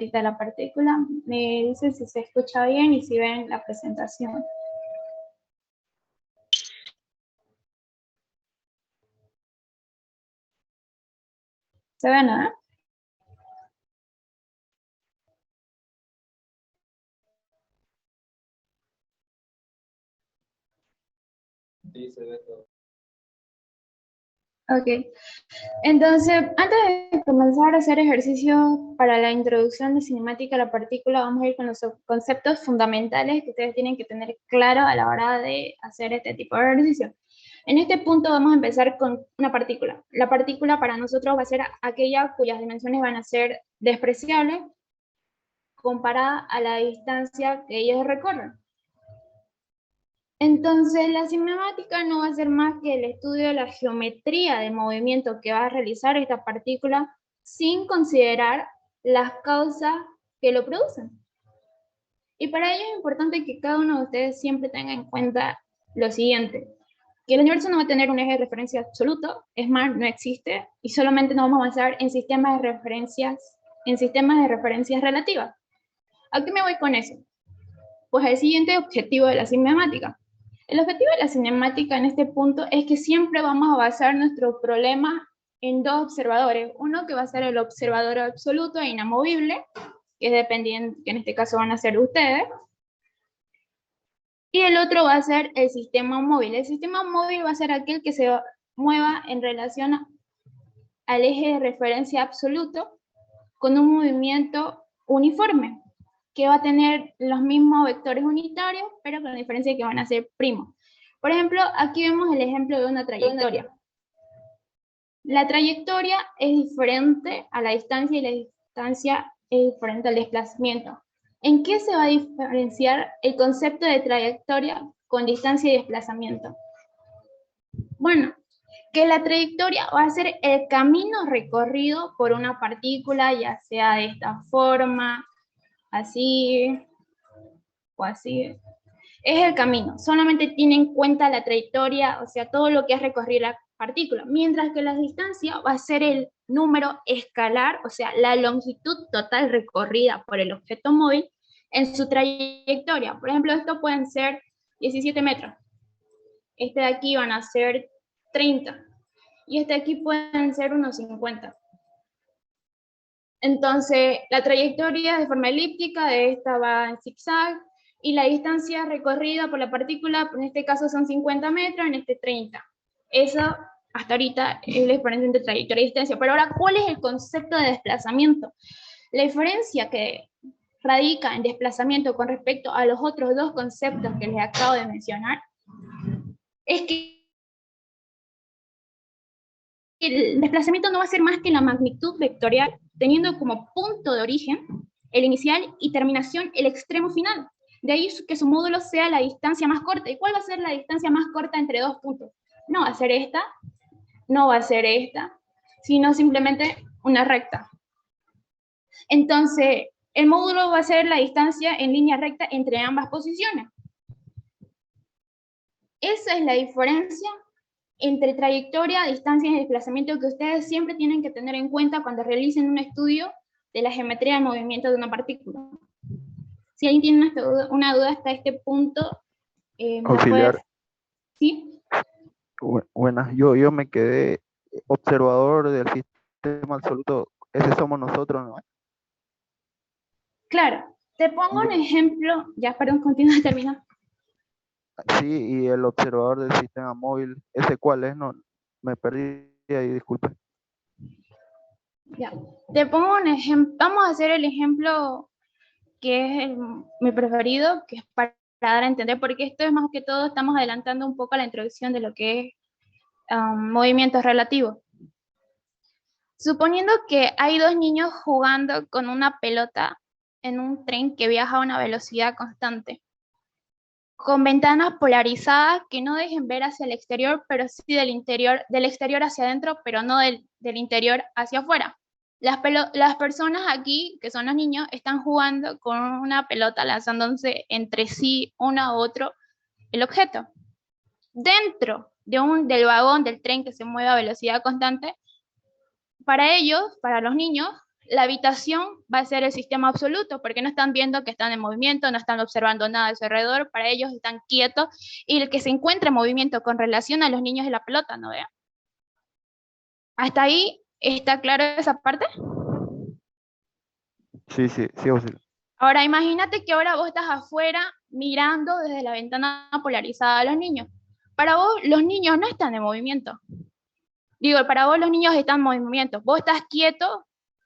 cinética de la partícula. Me dice si se escucha bien y si ven la presentación. ¿Se ve nada? Sí, se ve todo. Ok. Entonces, antes de comenzar a hacer ejercicio para la introducción de cinemática a la partícula, vamos a ir con los conceptos fundamentales que ustedes tienen que tener claro a la hora de hacer este tipo de ejercicio. En este punto vamos a empezar con una partícula. La partícula para nosotros va a ser aquella cuyas dimensiones van a ser despreciables comparada a la distancia que ellos recorren. Entonces, la cinemática no va a ser más que el estudio de la geometría de movimiento que va a realizar esta partícula sin considerar las causas que lo producen. Y para ello es importante que cada uno de ustedes siempre tenga en cuenta lo siguiente, que el universo no va a tener un eje de referencia absoluto, es más, no existe, y solamente nos vamos a basar en sistemas de referencias relativas. ¿A qué me voy con eso? Pues el siguiente objetivo de la cinemática. El objetivo de la cinemática en este punto es que siempre vamos a basar nuestro problema en dos observadores. Uno que va a ser el observador absoluto e inamovible, que es dependiente, que en este caso van a ser ustedes. Y el otro va a ser el sistema móvil. El sistema móvil va a ser aquel que se mueva en relación al eje de referencia absoluto con un movimiento uniforme, que va a tener los mismos vectores unitarios, pero con la diferencia de que van a ser primos. Por ejemplo, aquí vemos el ejemplo de una trayectoria. La trayectoria es diferente a la distancia y la distancia es diferente al desplazamiento. ¿En qué se va a diferenciar el concepto de trayectoria con distancia y desplazamiento? Bueno, que la trayectoria va a ser el camino recorrido por una partícula, ya sea de esta forma, así o así. Es el camino, solamente tiene en cuenta la trayectoria, o sea, todo lo que es recorrer la partícula, mientras que la distancia va a ser el número escalar, o sea, la longitud total recorrida por el objeto móvil en su trayectoria. Por ejemplo, esto pueden ser 17 metros, este de aquí van a ser 30, y este de aquí pueden ser unos 50. Entonces, la trayectoria de forma elíptica, de esta va en zigzag, y la distancia recorrida por la partícula, en este caso son 50 metros, en este 30. Eso, hasta ahorita, es la diferencia entre trayectoria y distancia. Pero ahora, ¿cuál es el concepto de desplazamiento? La diferencia que radica en desplazamiento con respecto a los otros dos conceptos que les acabo de mencionar, es que el desplazamiento no va a ser más que la magnitud vectorial, teniendo como punto de origen el inicial y terminación el extremo final. De ahí que su módulo sea la distancia más corta. ¿Y cuál va a ser la distancia más corta entre dos puntos? No va a ser esta, no va a ser esta, sino simplemente una recta. Entonces, el módulo va a ser la distancia en línea recta entre ambas posiciones. Esa es la diferencia entre trayectoria, distancia y desplazamiento que ustedes siempre tienen que tener en cuenta cuando realicen un estudio de la geometría de movimiento de una partícula. Si alguien tiene una duda hasta este punto, Auxiliar. ¿Sí? Buenas, yo me quedé observador del sistema absoluto. Ese somos nosotros, ¿no? Claro, te pongo un ejemplo, ya perdón, continúa, termina. Sí, y el observador del sistema móvil, ¿ese cuál es? No, me perdí ahí, disculpe. Ya, te pongo un ejemplo, vamos a hacer el ejemplo que es mi preferido, que es para dar a entender, porque esto es más que todo, estamos adelantando un poco la introducción de lo que es movimientos relativos. Suponiendo que hay dos niños jugando con una pelota en un tren que viaja a una velocidad constante, con ventanas polarizadas que no dejen ver hacia el exterior, pero sí del exterior hacia adentro, pero no del interior hacia afuera. Las personas aquí, que son los niños, están jugando con una pelota lanzándose entre sí uno a otro el objeto. Dentro del vagón del tren que se mueve a velocidad constante, para ellos, para los niños, La habitación va a ser el sistema absoluto, porque no están viendo que están en movimiento, no están observando nada a su alrededor, para ellos están quietos, y el que se encuentra en movimiento con relación a los niños de la pelota, ¿no vea? ¿Hasta ahí está claro esa parte? Sí, sí, sí, auxiliar. Ahora imagínate que ahora vos estás afuera mirando desde la ventana polarizada a los niños. Para vos los niños no están en movimiento. Digo, para vos los niños están en movimiento. Vos estás quieto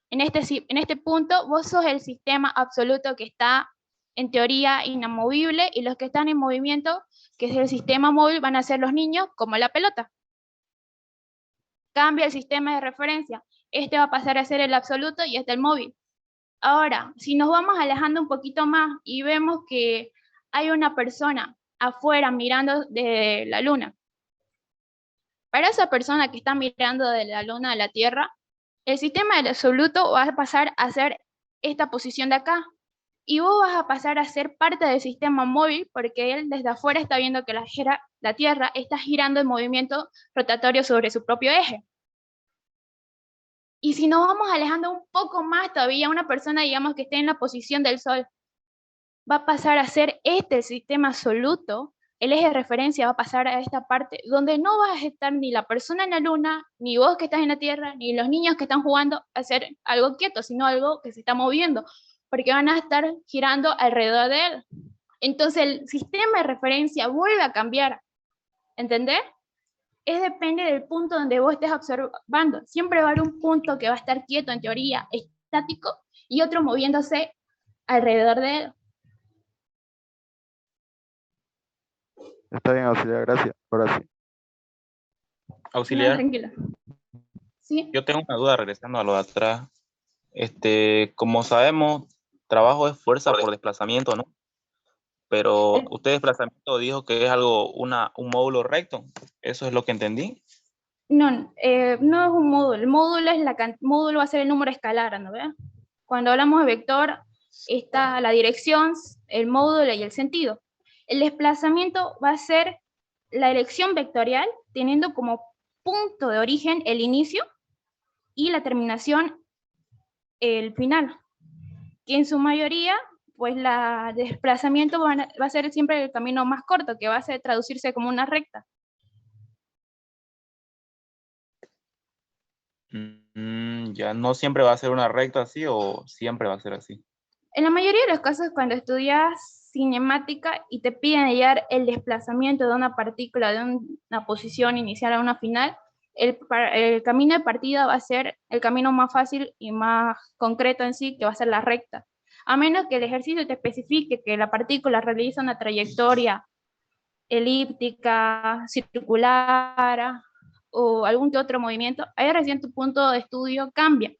en este punto, vos sos el sistema absoluto que está en teoría inamovible, y los que están en movimiento, que es el sistema móvil, van a ser los niños como la pelota. Cambia el sistema de referencia. Este va a pasar a ser el absoluto y este el móvil. Ahora, si nos vamos alejando un poquito más y vemos que hay una persona afuera mirando de la luna, para esa persona que está mirando de la luna a la Tierra, el sistema del absoluto va a pasar a ser esta posición de acá, y vos vas a pasar a ser parte del sistema móvil, porque él desde afuera está viendo que la Tierra está girando en movimiento rotatorio sobre su propio eje. Y si nos vamos alejando un poco más todavía, una persona, digamos, que esté en la posición del Sol, va a pasar a ser el sistema absoluto, el eje de referencia va a pasar a esta parte donde no va a estar ni la persona en la luna, ni vos que estás en la Tierra, ni los niños que están jugando a hacer algo quieto, sino algo que se está moviendo, porque van a estar girando alrededor de él. Entonces el sistema de referencia vuelve a cambiar, ¿entendés? Depende del punto donde vos estés observando. Siempre va a haber un punto que va a estar quieto, en teoría, estático, y otro moviéndose alrededor de él. Está bien, auxiliar, gracias. Ahora sí. No, Auxiliar, tranquilo. ¿Sí? yo tengo una duda regresando a lo de atrás. Como sabemos, trabajo es fuerza por desplazamiento, ¿no? Pero usted desplazamiento dijo que es un módulo recto. ¿Eso es lo que entendí? No, no es un módulo. El módulo, módulo va a ser el número escalar, ¿no ve? Cuando hablamos de vector, está la dirección, el módulo y el sentido. El desplazamiento va a ser la dirección vectorial, teniendo como punto de origen el inicio y la terminación el final. Que en su mayoría, pues el desplazamiento va a ser siempre el camino más corto, que va a traducirse como una recta. Ya no siempre va a ser una recta así o siempre va a ser así. En la mayoría de los casos, cuando estudias cinemática y te piden hallar el desplazamiento de una partícula de una posición inicial a una final, el camino de partida va a ser el camino más fácil y más concreto en sí, que va a ser la recta. A menos que el ejercicio te especifique que la partícula realiza una trayectoria elíptica, circular o algún que otro movimiento, ahí recién tu punto de estudio cambia.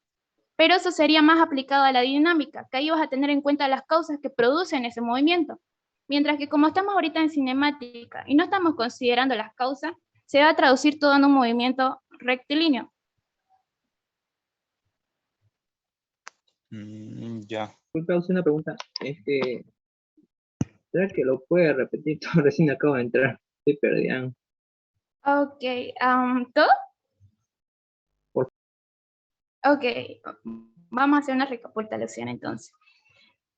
Pero eso sería más aplicado a la dinámica, que ahí vas a tener en cuenta las causas que producen ese movimiento. Mientras que como estamos ahorita en cinemática y no estamos considerando las causas, se va a traducir todo en un movimiento rectilíneo. Ya. Disculpe, hacer una pregunta. ¿Será que lo puede repetir? Recién acabo de entrar. Estoy perdido. Ok, ¿todo? Por- Ok, vamos a hacer una recapitulación entonces.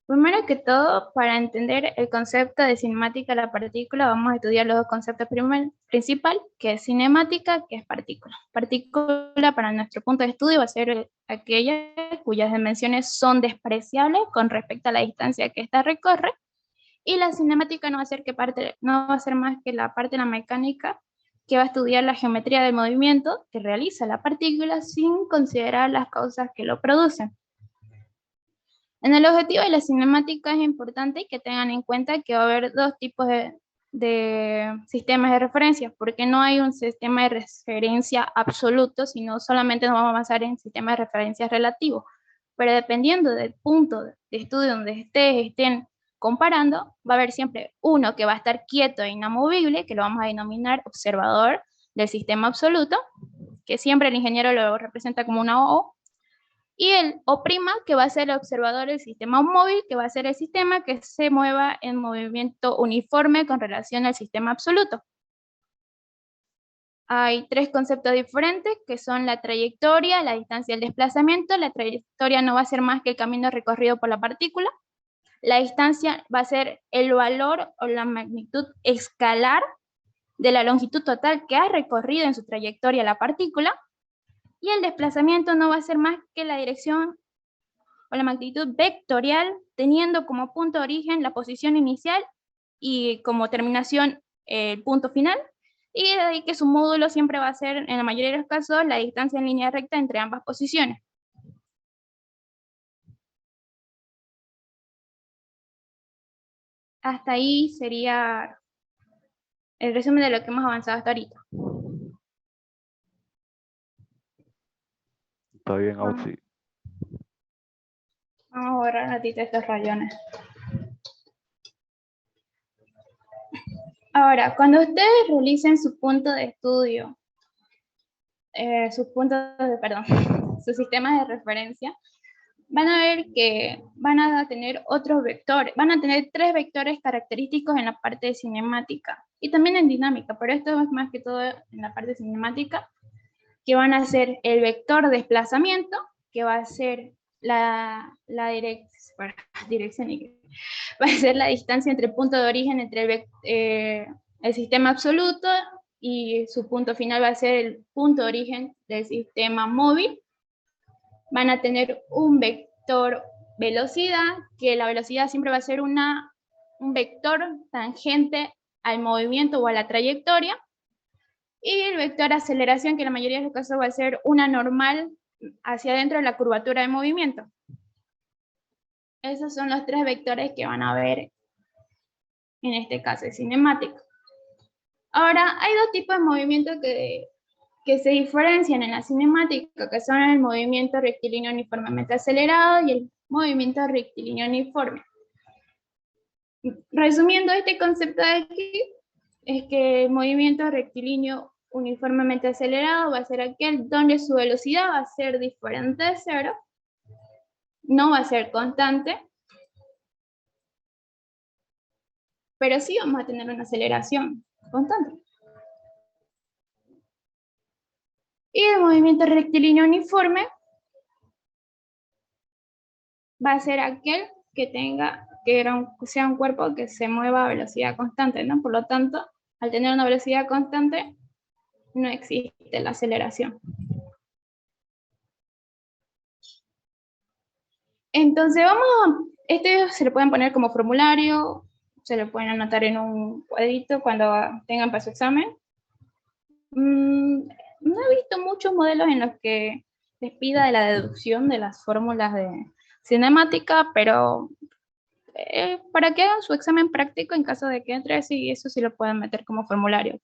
Primero que todo, para entender el concepto de cinemática de la partícula, vamos a estudiar los dos conceptos principal, que es cinemática, que es partícula. Partícula, para nuestro punto de estudio, va a ser aquella cuyas dimensiones son despreciables con respecto a la distancia que ésta recorre, y la cinemática no va a ser más que la parte de la mecánica, que va a estudiar la geometría del movimiento que realiza la partícula sin considerar las causas que lo producen. En el objetivo de la cinemática es importante que tengan en cuenta que va a haber dos tipos de sistemas de referencia, porque no hay un sistema de referencia absoluto, sino solamente nos vamos a basar en sistemas de referencia relativos. Pero dependiendo del punto de estudio donde estén comparando, va a haber siempre uno que va a estar quieto e inamovible, que lo vamos a denominar observador del sistema absoluto, que siempre el ingeniero lo representa como una O, y el O', que va a ser el observador del sistema móvil, que va a ser el sistema que se mueva en movimiento uniforme con relación al sistema absoluto. hay tres conceptos diferentes, que son la trayectoria, la distancia y el desplazamiento. La trayectoria no va a ser más que el camino recorrido por la partícula. La distancia va a ser el valor o la magnitud escalar de la longitud total que ha recorrido en su trayectoria la partícula. Y el desplazamiento no va a ser más que la dirección o la magnitud vectorial, teniendo como punto de origen la posición inicial y como terminación el punto final. Y de ahí que su módulo siempre va a ser, en la mayoría de los casos, la distancia en línea recta entre ambas posiciones. Hasta ahí sería el resumen de lo que hemos avanzado hasta ahorita. Está bien, Auxi. Vamos a borrar un ratito estos rayones. Ahora, cuando ustedes realicen su punto de estudio, sus sistemas de referencia, van a ver que van a tener otros vectores, van a tener tres vectores característicos en la parte de cinemática y también en dinámica, pero esto es más que todo en la parte cinemática, que van a ser el vector desplazamiento, que va a ser dirección, va a ser la distancia entre el punto de origen entre el sistema absoluto y su punto final va a ser el punto de origen del sistema móvil. Van a tener un vector velocidad, que la velocidad siempre va a ser un vector tangente al movimiento o a la trayectoria. Y el vector aceleración, que en la mayoría de los casos va a ser una normal hacia adentro de la curvatura de movimiento. Esos son los tres vectores que van a ver en este caso de cinemático. Ahora, hay dos tipos de movimientos que se diferencian en la cinemática, que son el movimiento rectilíneo uniformemente acelerado y el movimiento rectilíneo uniforme. Resumiendo este concepto de aquí, es que el movimiento rectilíneo uniformemente acelerado va a ser aquel donde su velocidad va a ser diferente de cero, no va a ser constante, pero sí vamos a tener una aceleración constante. Y el movimiento rectilíneo uniforme va a ser aquel que sea un cuerpo que se mueva a velocidad constante, ¿no? Por lo tanto, al tener una velocidad constante, no existe la aceleración. Entonces este se lo pueden poner como formulario, se lo pueden anotar en un cuadrito cuando tengan para su examen. No he visto muchos modelos en los que les pida de la deducción de las fórmulas de cinemática, pero para que hagan su examen práctico en caso de que entre, sí, eso sí lo pueden meter como formulario.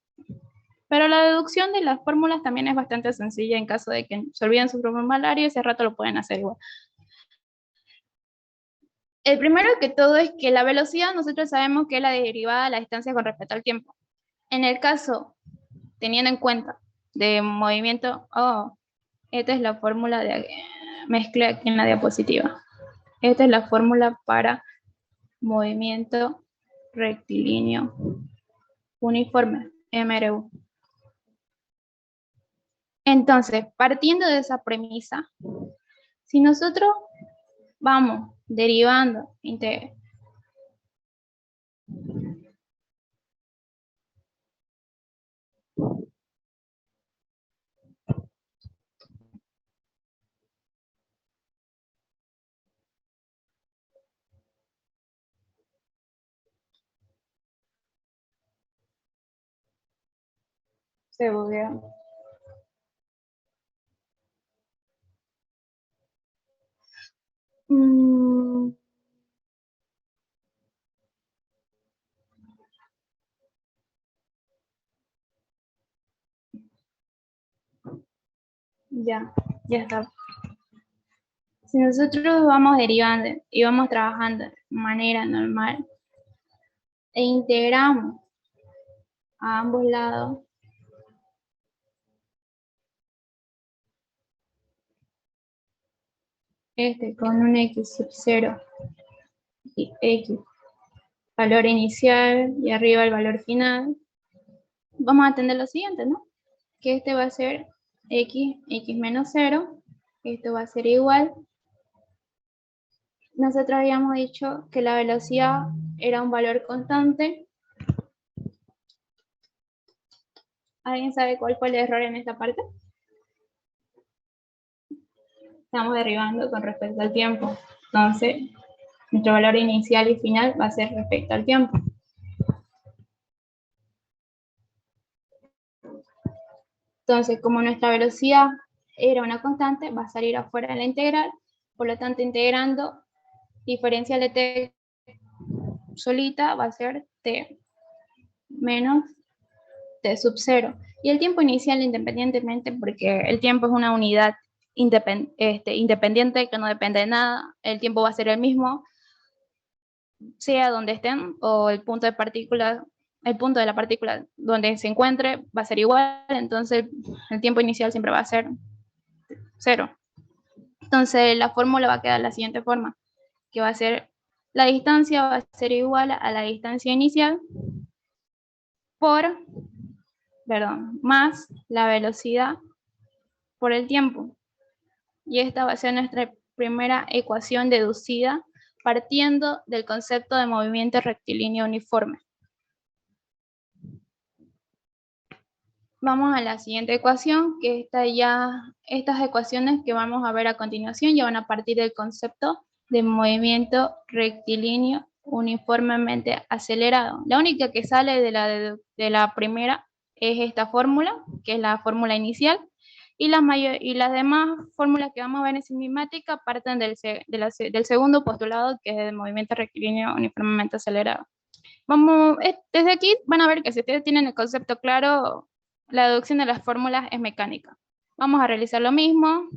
Pero la deducción de las fórmulas también es bastante sencilla en caso de que se olviden su formulario, ese rato lo pueden hacer igual. El primero que todo es que la velocidad nosotros sabemos que es la derivada de la distancia con respecto al tiempo. En el caso, teniendo en cuenta de movimiento, esta es la fórmula de mezcla aquí en la diapositiva. Esta es la fórmula para movimiento rectilíneo uniforme, MRU. Entonces, partiendo de esa premisa, si nosotros vamos derivando se buguea. Ya está. Si nosotros vamos derivando y vamos trabajando de manera normal e integramos a ambos lados, con un x sub 0 y x valor inicial y arriba el valor final, vamos a tener lo siguiente, ¿no? que este va a ser x menos 0, esto va a ser igual. Nosotros habíamos dicho que la velocidad era un valor constante. ¿Alguien sabe cuál fue el error en esta parte? Estamos derivando con respecto al tiempo. Entonces, nuestro valor inicial y final va a ser respecto al tiempo. Entonces, como nuestra velocidad era una constante, va a salir afuera de la integral. Por lo tanto, integrando diferencial de t solita va a ser t menos t sub 0. Y el tiempo inicial independientemente, porque el tiempo es una unidad independiente que no depende de nada, el tiempo va a ser el mismo, sea donde estén, o el punto de partícula, el punto de la partícula donde se encuentre va a ser igual, entonces el tiempo inicial siempre va a ser 0. Entonces la fórmula va a quedar de la siguiente forma, que va a ser, la distancia va a ser igual a la distancia inicial más la velocidad por el tiempo. Y esta va a ser nuestra primera ecuación deducida partiendo del concepto de movimiento rectilíneo uniforme. Vamos a la siguiente ecuación, que estas ecuaciones que vamos a ver a continuación ya van a partir del concepto de movimiento rectilíneo uniformemente acelerado. La única que sale de la primera es esta fórmula, que es la fórmula inicial, y las demás fórmulas que vamos a ver en cinemática parten del segundo postulado, que es el movimiento rectilíneo uniformemente acelerado. Desde aquí van a ver que si ustedes tienen el concepto claro, la deducción de las fórmulas es mecánica. Vamos a realizar lo mismo.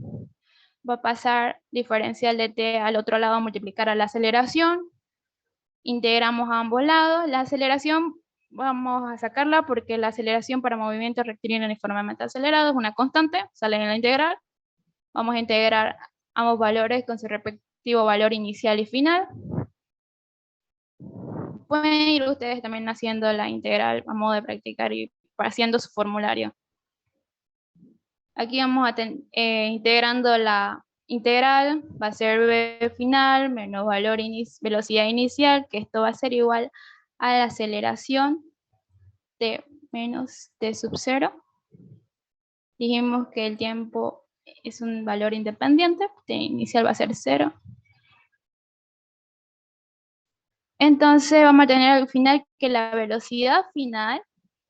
Va a pasar diferencial de t al otro lado a multiplicar a la aceleración. Integramos a ambos lados. La aceleración vamos a sacarla porque la aceleración para movimiento rectilíneo uniformemente acelerado es una constante, sale en la integral. Vamos a integrar ambos valores con su respectivo valor inicial y final. Pueden ir ustedes también haciendo la integral a modo de practicar y haciendo su formulario. Aquí vamos a integrando la integral, va a ser v final menos velocidad inicial, que esto va a ser igual a la aceleración t menos t sub 0. Dijimos que el tiempo es un valor independiente, t inicial va a ser 0. Entonces vamos a tener al final que la velocidad final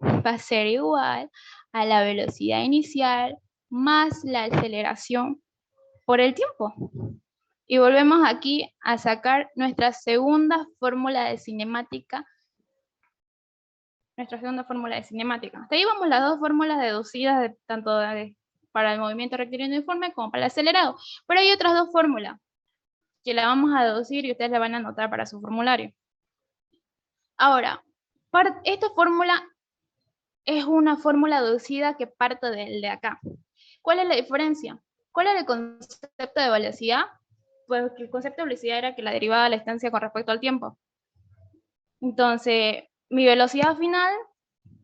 va a ser igual a la velocidad inicial más la aceleración por el tiempo. Y volvemos aquí a sacar nuestra segunda fórmula de cinemática. Hasta ahí vamos las dos fórmulas deducidas tanto para el movimiento rectilíneo uniforme como para el acelerado. Pero hay otras dos fórmulas que la vamos a deducir y ustedes la van a anotar para su formulario. Ahora, esta fórmula es una fórmula deducida que parte de acá. ¿Cuál es la diferencia? ¿Cuál es el concepto de velocidad? Pues el concepto de velocidad era que la derivada de la distancia con respecto al tiempo. Entonces, mi velocidad final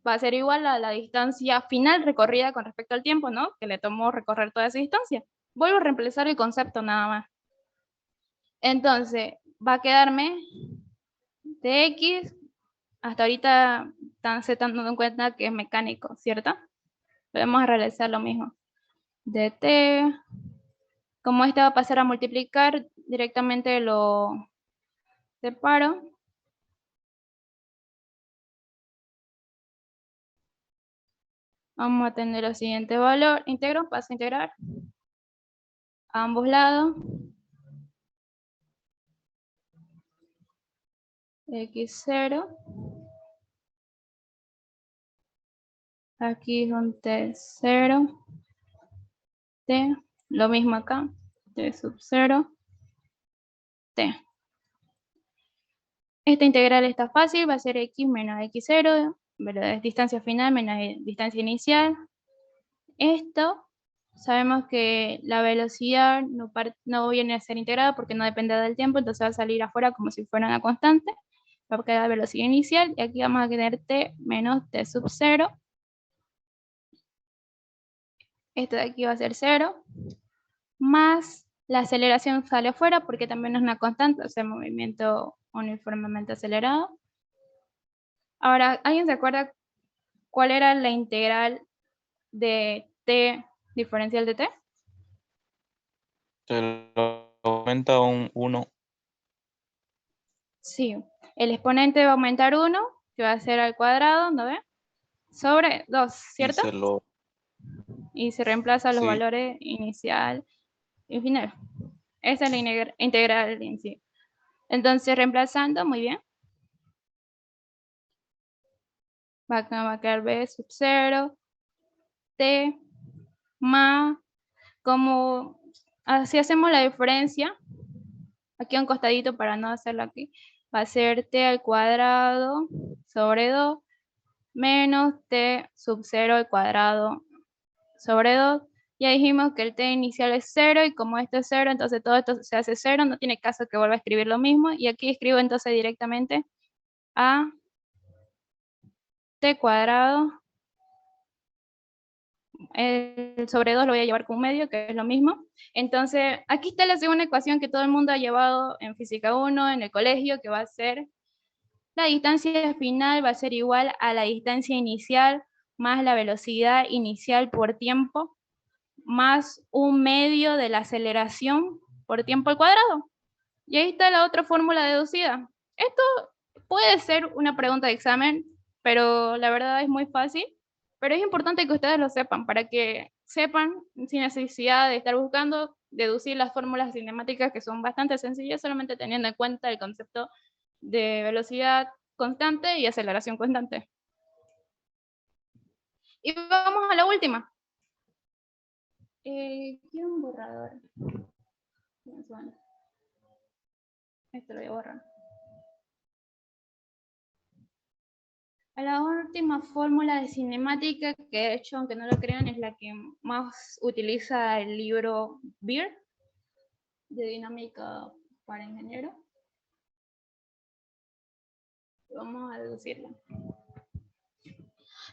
va a ser igual a la distancia final recorrida con respecto al tiempo, ¿no? Que le tomó recorrer toda esa distancia. Vuelvo a reemplazar el concepto nada más. Entonces, va a quedarme dx, hasta ahorita se están dando en cuenta que es mecánico, ¿cierto? Podemos realizar lo mismo. dt, como este va a pasar a multiplicar, directamente lo separo. Vamos a tener el siguiente valor, íntegro, paso a integrar a ambos lados. X0. Aquí es un T0. T, lo mismo acá, T sub 0, T. Esta integral está fácil, va a ser X menos X0, distancia final menos distancia inicial. Esto, sabemos que la velocidad no viene a ser integrada porque no depende del tiempo, entonces va a salir afuera como si fuera una constante. Va a quedar velocidad inicial y aquí vamos a tener T menos T sub 0. Esto de aquí va a ser 0, más la aceleración sale afuera porque también es una constante, o sea, movimiento uniformemente acelerado. Ahora, ¿alguien se acuerda cuál era la integral de t diferencial de t? Se lo aumenta un 1. Sí, el exponente va a aumentar 1, que va a ser al cuadrado, ¿no ve? Sobre 2, Y ¿cierto? se lo... Y se reemplaza los Sí. valores inicial y final. Esa es la integral en sí. Entonces, reemplazando, muy bien. Va a quedar b sub 0, t, más, como así hacemos la diferencia, aquí a un costadito para no hacerlo aquí, va a ser t al cuadrado sobre 2 menos t sub 0 al cuadrado sobre 2. Ya dijimos que el t inicial es 0 y como esto es 0, entonces todo esto se hace 0, no tiene caso que vuelva a escribir lo mismo. Y aquí escribo entonces directamente a t cuadrado, el sobre 2 lo voy a llevar con medio, que es lo mismo. Entonces, aquí está la segunda ecuación que todo el mundo ha llevado en física 1, en el colegio, que va a ser la distancia final va a ser igual a la distancia inicial más la velocidad inicial por tiempo, más un medio de la aceleración por tiempo al cuadrado. Y ahí está la otra fórmula deducida. Esto puede ser una pregunta de examen, pero la verdad es muy fácil. Pero es importante que ustedes lo sepan, para que sepan, sin necesidad de estar buscando, deducir las fórmulas cinemáticas que son bastante sencillas, solamente teniendo en cuenta el concepto de velocidad constante y aceleración constante. Y vamos a la última. Quiero un borrador. Esto lo voy a borrar. A la última fórmula de cinemática, que de hecho, aunque no lo crean, es la que más utiliza el libro Beer, de dinámica para ingeniero. Vamos a deducirla.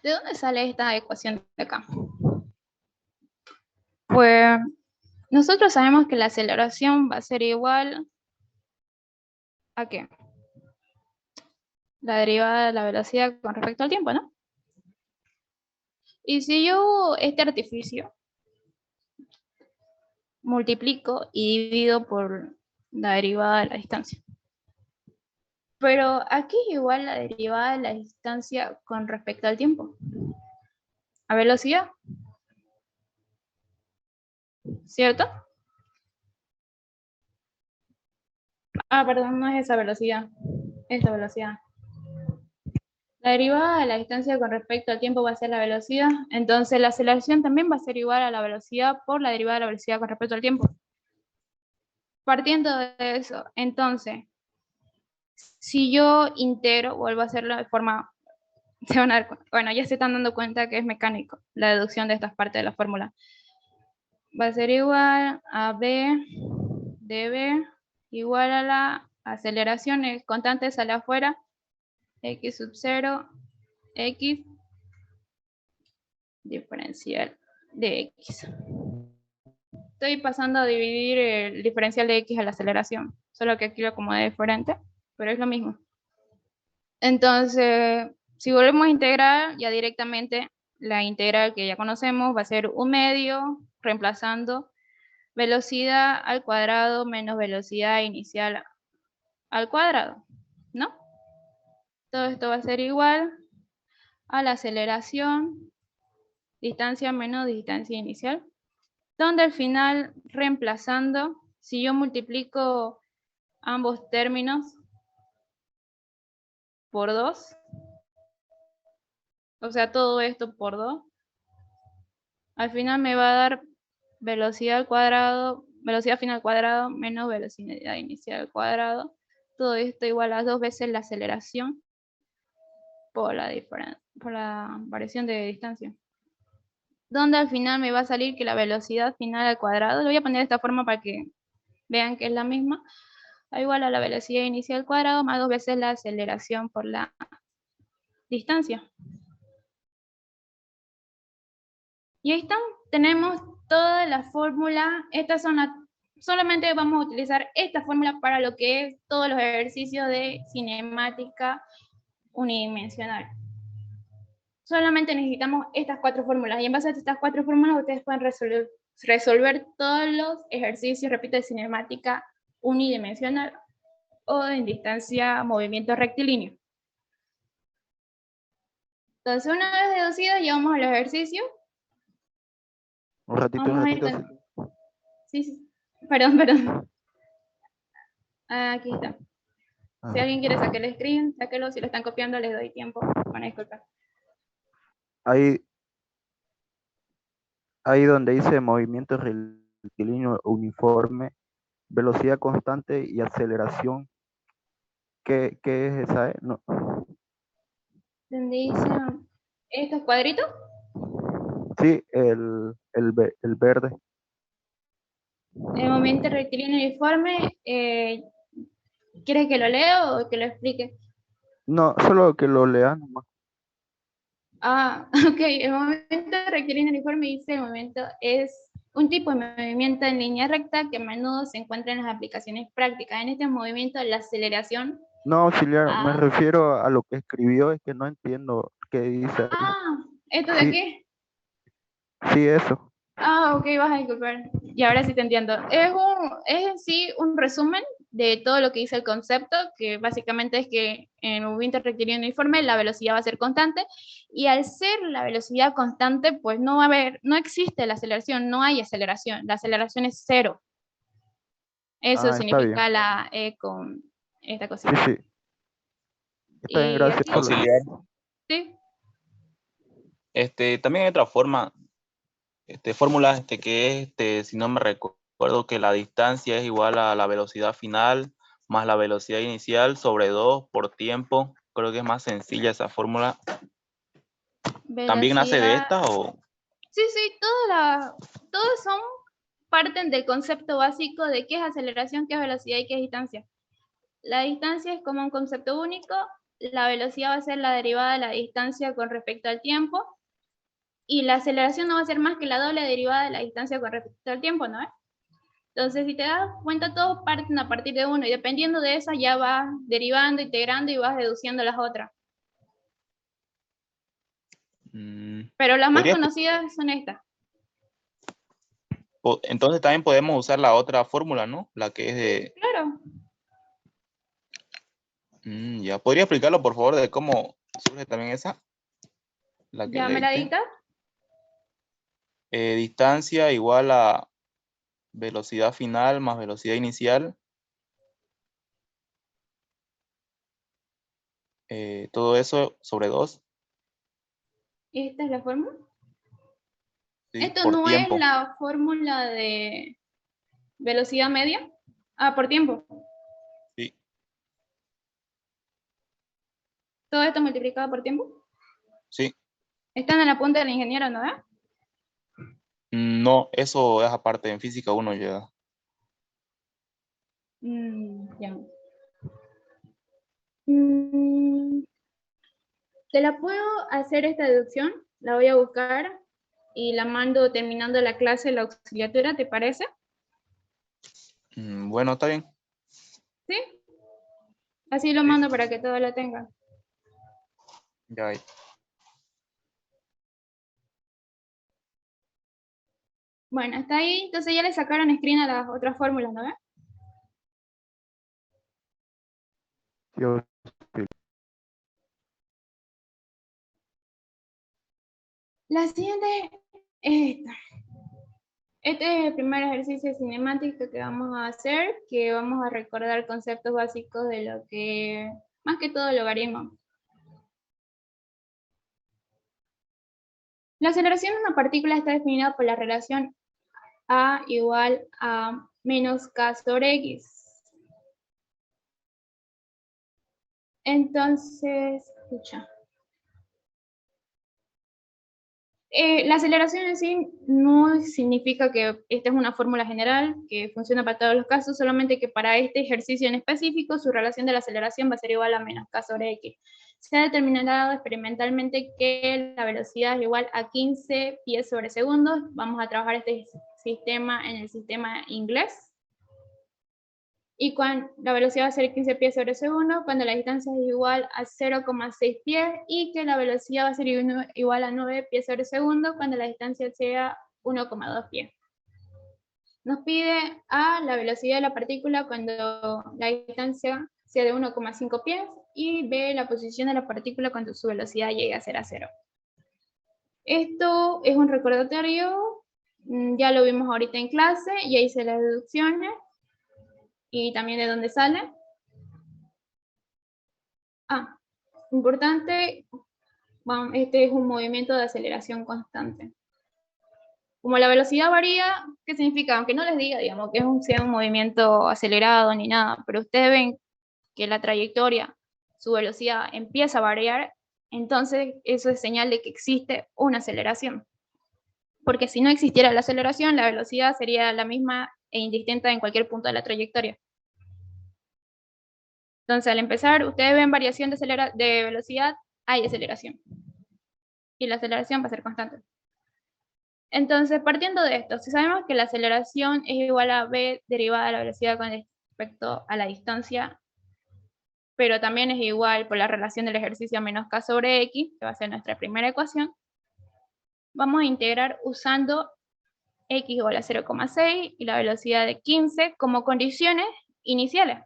¿De dónde sale esta ecuación de acá? Pues nosotros sabemos que la aceleración va a ser igual a ¿qué? La derivada de la velocidad con respecto al tiempo, ¿no? Y si yo este artificio multiplico y divido por la derivada de la distancia. Pero aquí es igual la derivada de la distancia con respecto al tiempo. A velocidad. ¿Cierto? Ah, perdón, no es esa velocidad. Esta velocidad. La derivada de la distancia con respecto al tiempo va a ser la velocidad. Entonces la aceleración también va a ser igual a la velocidad por la derivada de la velocidad con respecto al tiempo. Partiendo de eso, entonces, si yo integro, vuelvo a hacerlo de forma, se van a dar, bueno, ya se están dando cuenta que es mecánico la deducción de estas partes de la fórmula. Va a ser igual a B de B igual a la aceleración constante, sale afuera, x sub 0, x diferencial de x. Estoy pasando a dividir el diferencial de x a la aceleración, solo que aquí lo acomodé diferente, pero es lo mismo. Entonces, si volvemos a integrar, ya directamente la integral que ya conocemos va a ser un medio, reemplazando velocidad al cuadrado menos velocidad inicial al cuadrado, ¿no? Todo esto va a ser igual a la aceleración, distancia menos distancia inicial, donde al final, reemplazando, si yo multiplico ambos términos por 2, o sea, todo esto por 2, al final me va a dar velocidad al cuadrado, velocidad final al cuadrado menos velocidad inicial al cuadrado. Todo esto igual a 2 veces la aceleración por la variación de distancia. Donde al final me va a salir que la velocidad final al cuadrado, lo voy a poner de esta forma para que vean que es la misma, igual a la velocidad inicial al cuadrado más 2 veces la aceleración por la distancia. Y ahí están, tenemos toda la fórmula. Solamente vamos a utilizar esta fórmula para lo que es todos los ejercicios de cinemática unidimensional. Solamente necesitamos estas 4 fórmulas y en base a estas 4 fórmulas ustedes pueden resolver todos los ejercicios, repito, de cinemática unidimensional o en distancia movimiento rectilíneo. Entonces, una vez deducido, ya vamos al ejercicio. Un ratito, Vamos a ir sí. Sí. Perdón. Aquí está. Si Ah, alguien quiere sacar el screen, sáquelo. Si lo están copiando, les doy tiempo. Van a disculpar. ahí donde dice movimiento rectilíneo uniforme, velocidad constante y aceleración. ¿Qué es esa? No. Donde dicen estos cuadritos. Sí, el verde. El movimiento rectilíneo uniforme. ¿Quieres que lo lea o que lo explique? No, solo que lo lean nomás. Ok. El movimiento rectilíneo uniforme dice el movimiento es un tipo de movimiento en línea recta que a menudo se encuentra en las aplicaciones prácticas. En este movimiento, la aceleración. No, auxiliar, me refiero a lo que escribió, es que no entiendo qué dice. ¿Esto de Sí, aquí? sí, eso. Ok, vas a disculpar. Y ahora sí te entiendo. Es en sí un resumen de todo lo que dice el concepto, que básicamente es que en el movimiento rectilíneo uniforme la velocidad va a ser constante, y al ser la velocidad constante, pues no existe la aceleración, no hay aceleración, la aceleración es 0. Eso Está bien. significa la E con esta Sí, cosita. sí. Está bien, Y gracias aquí, por la... Auxiliar. sí, También hay otra forma, fórmula que es, si no me recuerdo, que la distancia es igual a la velocidad final más la velocidad inicial sobre 2 por tiempo. Creo que es más sencilla esa fórmula. ¿También nace de velocidad. esta o? Sí, todos son parten del concepto básico de qué es aceleración, qué es velocidad y qué es distancia. La distancia es como un concepto único, la velocidad va a ser la derivada de la distancia con respecto al tiempo, y la aceleración no va a ser más que la doble derivada de la distancia con respecto al tiempo, ¿no? Entonces, si te das cuenta, todos parten a partir de uno, y dependiendo de esa ya vas derivando, integrando y vas deduciendo las otras. Pero las más ¿Podría? conocidas son estas. Entonces también podemos usar la otra fórmula, ¿no? La que es de... Claro. Ya, ¿podría explicarlo, por favor, de cómo surge también esa? La que ¿Ya me la leíste. dicta? Distancia igual a velocidad final más velocidad inicial. Todo eso sobre 2. ¿Esta es la fórmula? ¿Sí? Esto Por no es tiempo. la fórmula de velocidad media. Por tiempo. Sí. Todo esto multiplicado por tiempo. Sí. Están en la punta del ingeniero, ¿no? No, eso es aparte, en física 1 llega. Ya. Te la puedo hacer esta deducción, la voy a buscar y la mando terminando la clase, la auxiliatura, ¿te parece? Bueno, está bien. ¿Sí? Así lo Sí. mando para que todos la tengan. Ya hay. Bueno, hasta ahí, entonces ya le sacaron screen a las otras fórmulas, ¿no? Yo- sí. La siguiente es esta. Este es el primer ejercicio cinemático que vamos a hacer, que vamos a recordar conceptos básicos de lo que, más que todo, logaritmo. La aceleración de una partícula está definida por la relación A igual a menos K sobre X. Entonces, escucha. La aceleración en sí no significa que esta es una fórmula general que funciona para todos los casos, solamente que para este ejercicio en específico su relación de la aceleración va a ser igual a menos k sobre x. Se ha determinado experimentalmente que la velocidad es igual a 15 pies sobre segundo. Vamos a trabajar este sistema en el sistema inglés. Y cuando la velocidad va a ser 15 pies sobre segundo, cuando la distancia es igual a 0,6 pies, y que la velocidad va a ser igual a 9 pies sobre segundo, cuando la distancia sea 1,2 pies. Nos pide A, la velocidad de la partícula cuando la distancia sea de 1,5 pies, y B, la posición de la partícula cuando su velocidad llegue a ser a 0. Esto es un recordatorio, ya lo vimos ahorita en clase, ya hice las deducciones, y también de dónde sale. Importante, este es un movimiento de aceleración constante. Como la velocidad varía, ¿qué significa? Aunque no les diga, digamos, que sea un movimiento acelerado ni nada, pero ustedes ven que la trayectoria, su velocidad empieza a variar, entonces eso es señal de que existe una aceleración. Porque si no existiera la aceleración, la velocidad sería la misma e indistinta en cualquier punto de la trayectoria. Entonces, al empezar, ustedes ven variación de velocidad, hay aceleración. Y la aceleración va a ser constante. Entonces, partiendo de esto, si sabemos que la aceleración es igual a v derivada de la velocidad con respecto a la distancia, pero también es igual por la relación del ejercicio a menos k sobre x, que va a ser nuestra primera ecuación, vamos a integrar usando x igual a 0,6 y la velocidad de 15 como condiciones iniciales.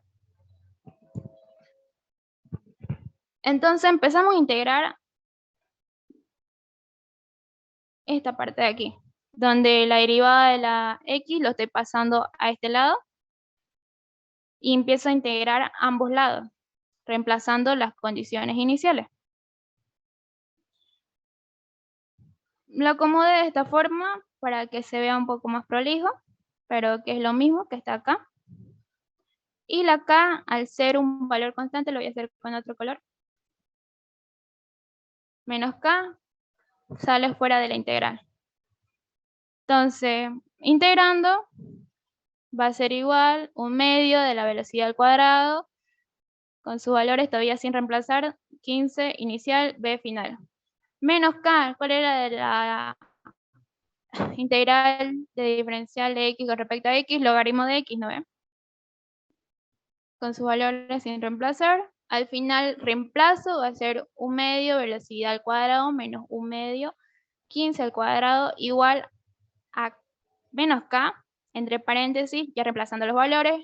Entonces empezamos a integrar esta parte de aquí, donde la derivada de la x lo estoy pasando a este lado y empiezo a integrar ambos lados, reemplazando las condiciones iniciales. Lo acomodé de esta forma para que se vea un poco más prolijo, pero que es lo mismo que está acá. Y la k, al ser un valor constante, lo voy a hacer con otro color. Menos k sale fuera de la integral. Entonces, integrando, va a ser igual 1/2 de la velocidad al cuadrado, con sus valores todavía sin reemplazar, 15 inicial, b final. Menos k, ¿cuál era la integral de diferencial de x con respecto a x? Logaritmo de x, ¿no ven? Con sus valores sin reemplazar. Al final, reemplazo, va a ser 1/2 velocidad al cuadrado menos 1/2, 15 al cuadrado, igual a menos k, entre paréntesis, ya reemplazando los valores,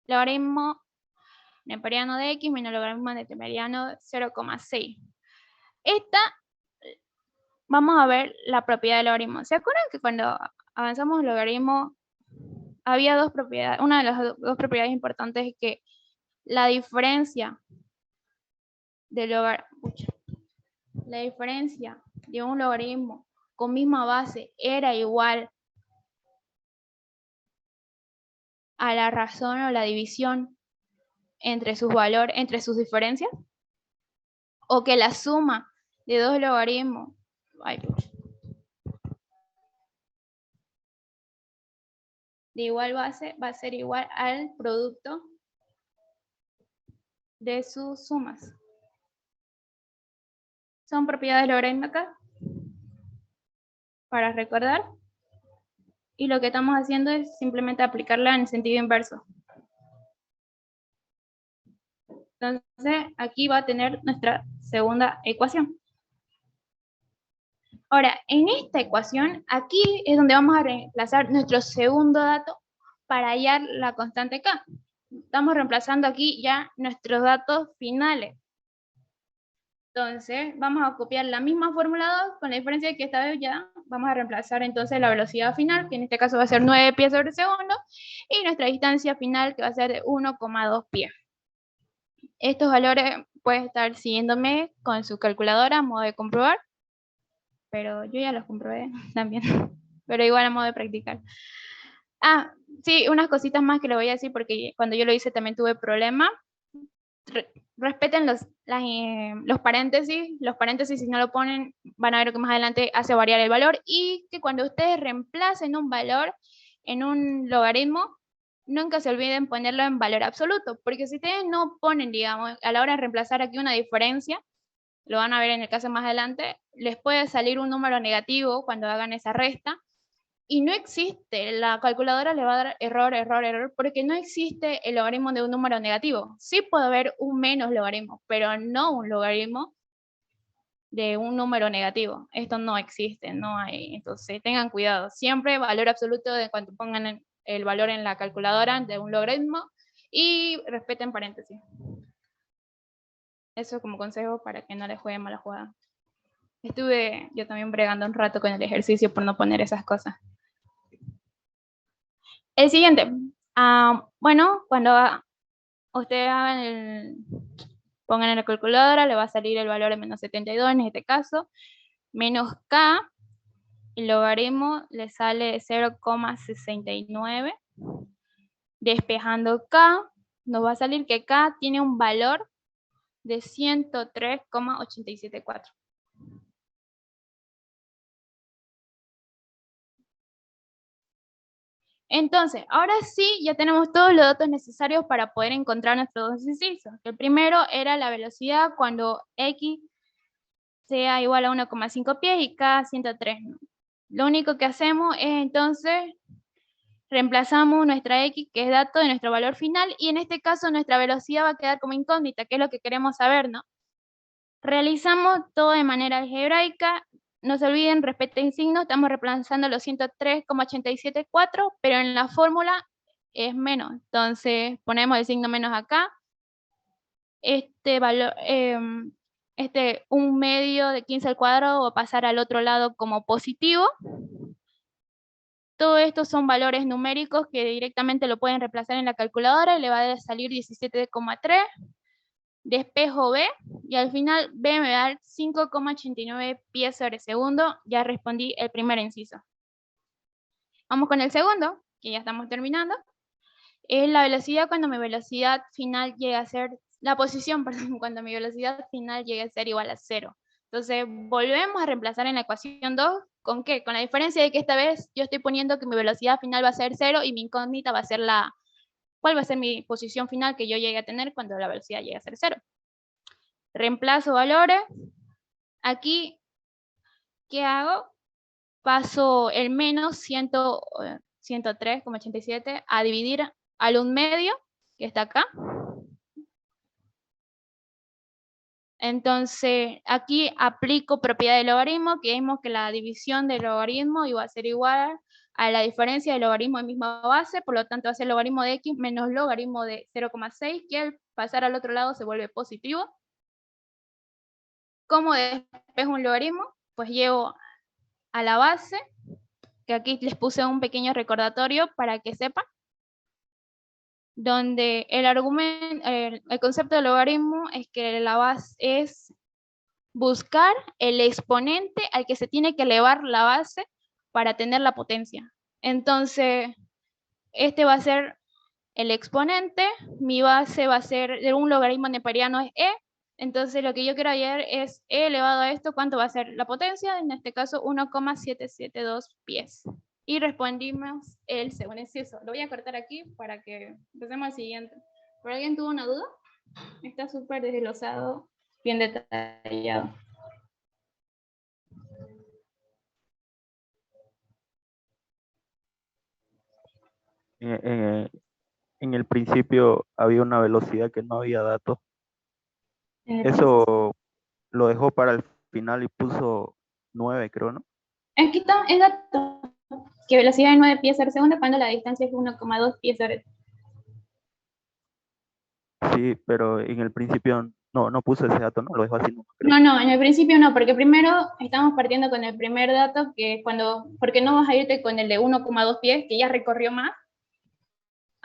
logaritmo neperiano de x menos logaritmo neperiano de 0,6. Esta, vamos a ver la propiedad del logaritmo. ¿Se acuerdan que cuando avanzamos el logaritmo había dos propiedades? Una de las dos propiedades importantes es que la diferencia de un logaritmo con misma base era igual a la razón o la división entre sus valores, entre sus diferencias, o que la suma de dos logaritmos de igual base va a ser igual al producto de sus sumas. Son propiedades logarítmicas para recordar, y lo que estamos haciendo es simplemente aplicarla en sentido inverso. Entonces, aquí va a tener nuestra segunda ecuación. Ahora, en esta ecuación, aquí es donde vamos a reemplazar nuestro segundo dato para hallar la constante k. Estamos reemplazando aquí ya nuestros datos finales. Entonces, vamos a copiar la misma fórmula 2, con la diferencia de que esta vez ya vamos a reemplazar entonces la velocidad final, que en este caso va a ser 9 pies sobre segundo, y nuestra distancia final, que va a ser de 1,2 pies. Estos valores pueden estar siguiéndome con su calculadora a modo de comprobar, pero yo ya los comprobé también, pero igual a modo de practicar. Sí, unas cositas más que le voy a decir, porque cuando yo lo hice también tuve problemas. respeten los paréntesis. Los paréntesis, si no lo ponen, van a ver que más adelante hace variar el valor, y que cuando ustedes reemplacen un valor en un logaritmo, nunca se olviden ponerlo en valor absoluto, porque si ustedes no ponen, digamos, a la hora de reemplazar aquí una diferencia, lo van a ver en el caso más adelante, les puede salir un número negativo cuando hagan esa resta, y no existe, la calculadora le va a dar error, error, error, porque no existe el logaritmo de un número negativo. Sí puede haber un menos logaritmo, pero no un logaritmo de un número negativo. Esto no existe, no hay. Entonces tengan cuidado. Siempre valor absoluto de cuando pongan el valor en la calculadora de un logaritmo, y respeten paréntesis. Eso como consejo para que no les jueguen mala jugada. Estuve yo también bregando un rato con el ejercicio por no poner esas cosas. El siguiente, bueno, cuando ustedes pongan en la calculadora, le va a salir el valor de menos 72 en este caso, menos k, el logaritmo le sale 0,69, despejando k, nos va a salir que k tiene un valor de 103,874. Entonces, ahora sí, ya tenemos todos los datos necesarios para poder encontrar nuestros dos incisos. El primero era la velocidad cuando x sea igual a 1,5 pies y k 103. ¿no? Lo único que hacemos es entonces reemplazamos nuestra x, que es dato de nuestro valor final, y en este caso nuestra velocidad va a quedar como incógnita, que es lo que queremos saber, ¿no? Realizamos todo de manera algebraica. No se olviden, respeten signos, estamos reemplazando los 103,874, pero en la fórmula es menos. Entonces ponemos el signo menos acá. Este valor, un medio de 15 al cuadrado va a pasar al otro lado como positivo. Todo esto son valores numéricos que directamente lo pueden reemplazar en la calculadora y le va a salir 17,3. Despejo B, y al final B me va a dar 5,89 pies sobre segundo. Ya respondí el primer inciso. Vamos con el segundo, que ya estamos terminando. Es la velocidad cuando mi velocidad final llega a ser, la posición, perdón, cuando mi velocidad final llegue a ser igual a 0. Entonces, volvemos a reemplazar en la ecuación 2, ¿con qué? Con la diferencia de que esta vez yo estoy poniendo que mi velocidad final va a ser 0 y mi incógnita va a ser ¿cuál va a ser mi posición final que yo llegue a tener cuando la velocidad llegue a ser 0? Reemplazo valores. Aquí, ¿qué hago? Paso el menos 103,87 a dividir al 1/2, que está acá. Entonces, aquí aplico propiedad del logaritmo, que vimos que la división del logaritmo iba a ser igual a la diferencia del logaritmo de misma base, por lo tanto va a ser logaritmo de x menos logaritmo de 0,6, que al pasar al otro lado se vuelve positivo. ¿Cómo despejo un logaritmo? Pues llevo a la base, que aquí les puse un pequeño recordatorio para que sepan, donde el concepto de logaritmo es que la base es buscar el exponente al que se tiene que elevar la base para tener la potencia. Entonces, este va a ser el exponente, mi base va a ser de un logaritmo neperiano, es e. Entonces, lo que yo quiero hallar es e elevado a esto, ¿cuánto va a ser la potencia? En este caso, 1,772 pies. Y respondimos el segundo inciso. Lo voy a cortar aquí para que empecemos al siguiente. ¿Por alguien tuvo una duda? Está súper desglosado, bien detallado. En el principio había una velocidad que no había datos. Eso lo dejó para el final y puso 9, creo, ¿no? Aquí está el dato, que velocidad de 9 pies por segundo cuando la distancia es 1,2 pies sobre. Sí, pero en el principio no puso ese dato, ¿no? Lo dejó así. No, en el principio no, porque primero estamos partiendo con el primer dato, que es porque no vas a irte con el de 1,2 pies, que ya recorrió más,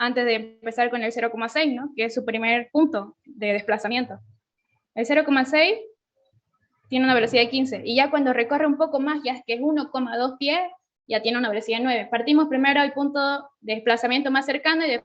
antes de empezar con el 0,6, ¿no? Que es su primer punto de desplazamiento. El 0,6 tiene una velocidad de 15, y ya cuando recorre un poco más, ya es que es 1,2 pies, ya tiene una velocidad de 9. Partimos primero al punto de desplazamiento más cercano y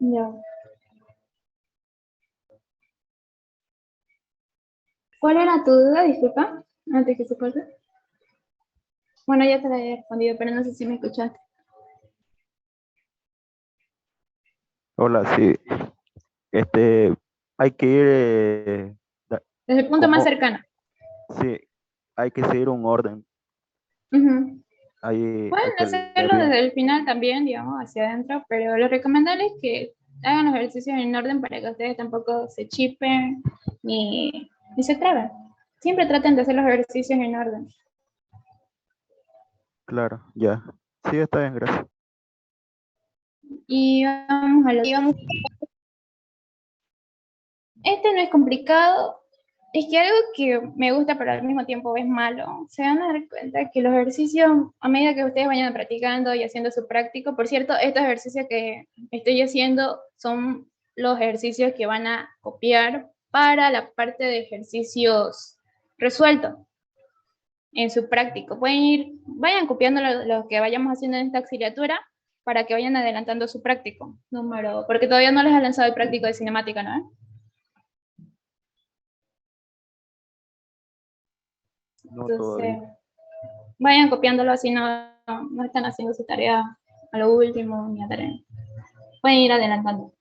Ya. ¿Cuál era tu duda? Disculpa, antes que se corte. Bueno, ya te la he respondido, pero no sé si me escuchaste. Hola, sí. Hay que ir, Desde el punto más como, cercano. sí, hay que seguir un orden. Ujú. Hay Pueden que leer hacerlo bien. desde el final también, digamos, hacia adentro, pero lo recomendable es que hagan los ejercicios en orden para que ustedes tampoco se chipen ni se traben. Siempre traten de hacer los ejercicios en orden. Claro, ya. Sí, está bien, gracias. Y vamos a lo Este no es complicado, es que algo que me gusta pero al mismo tiempo es malo. Se van a dar cuenta que los ejercicios, a medida que ustedes vayan practicando y haciendo su práctico, por cierto, estos ejercicios que estoy haciendo son los ejercicios que van a copiar para la parte de ejercicios resueltos en su práctico. Vayan copiando lo que vayamos haciendo en esta auxiliatura para que vayan adelantando su práctico. Porque todavía no les ha lanzado el práctico de cinemática, ¿no? No Entonces, todavía. vayan copiándolo así no están haciendo su tarea a lo último ni a tarea. Pueden ir adelantando.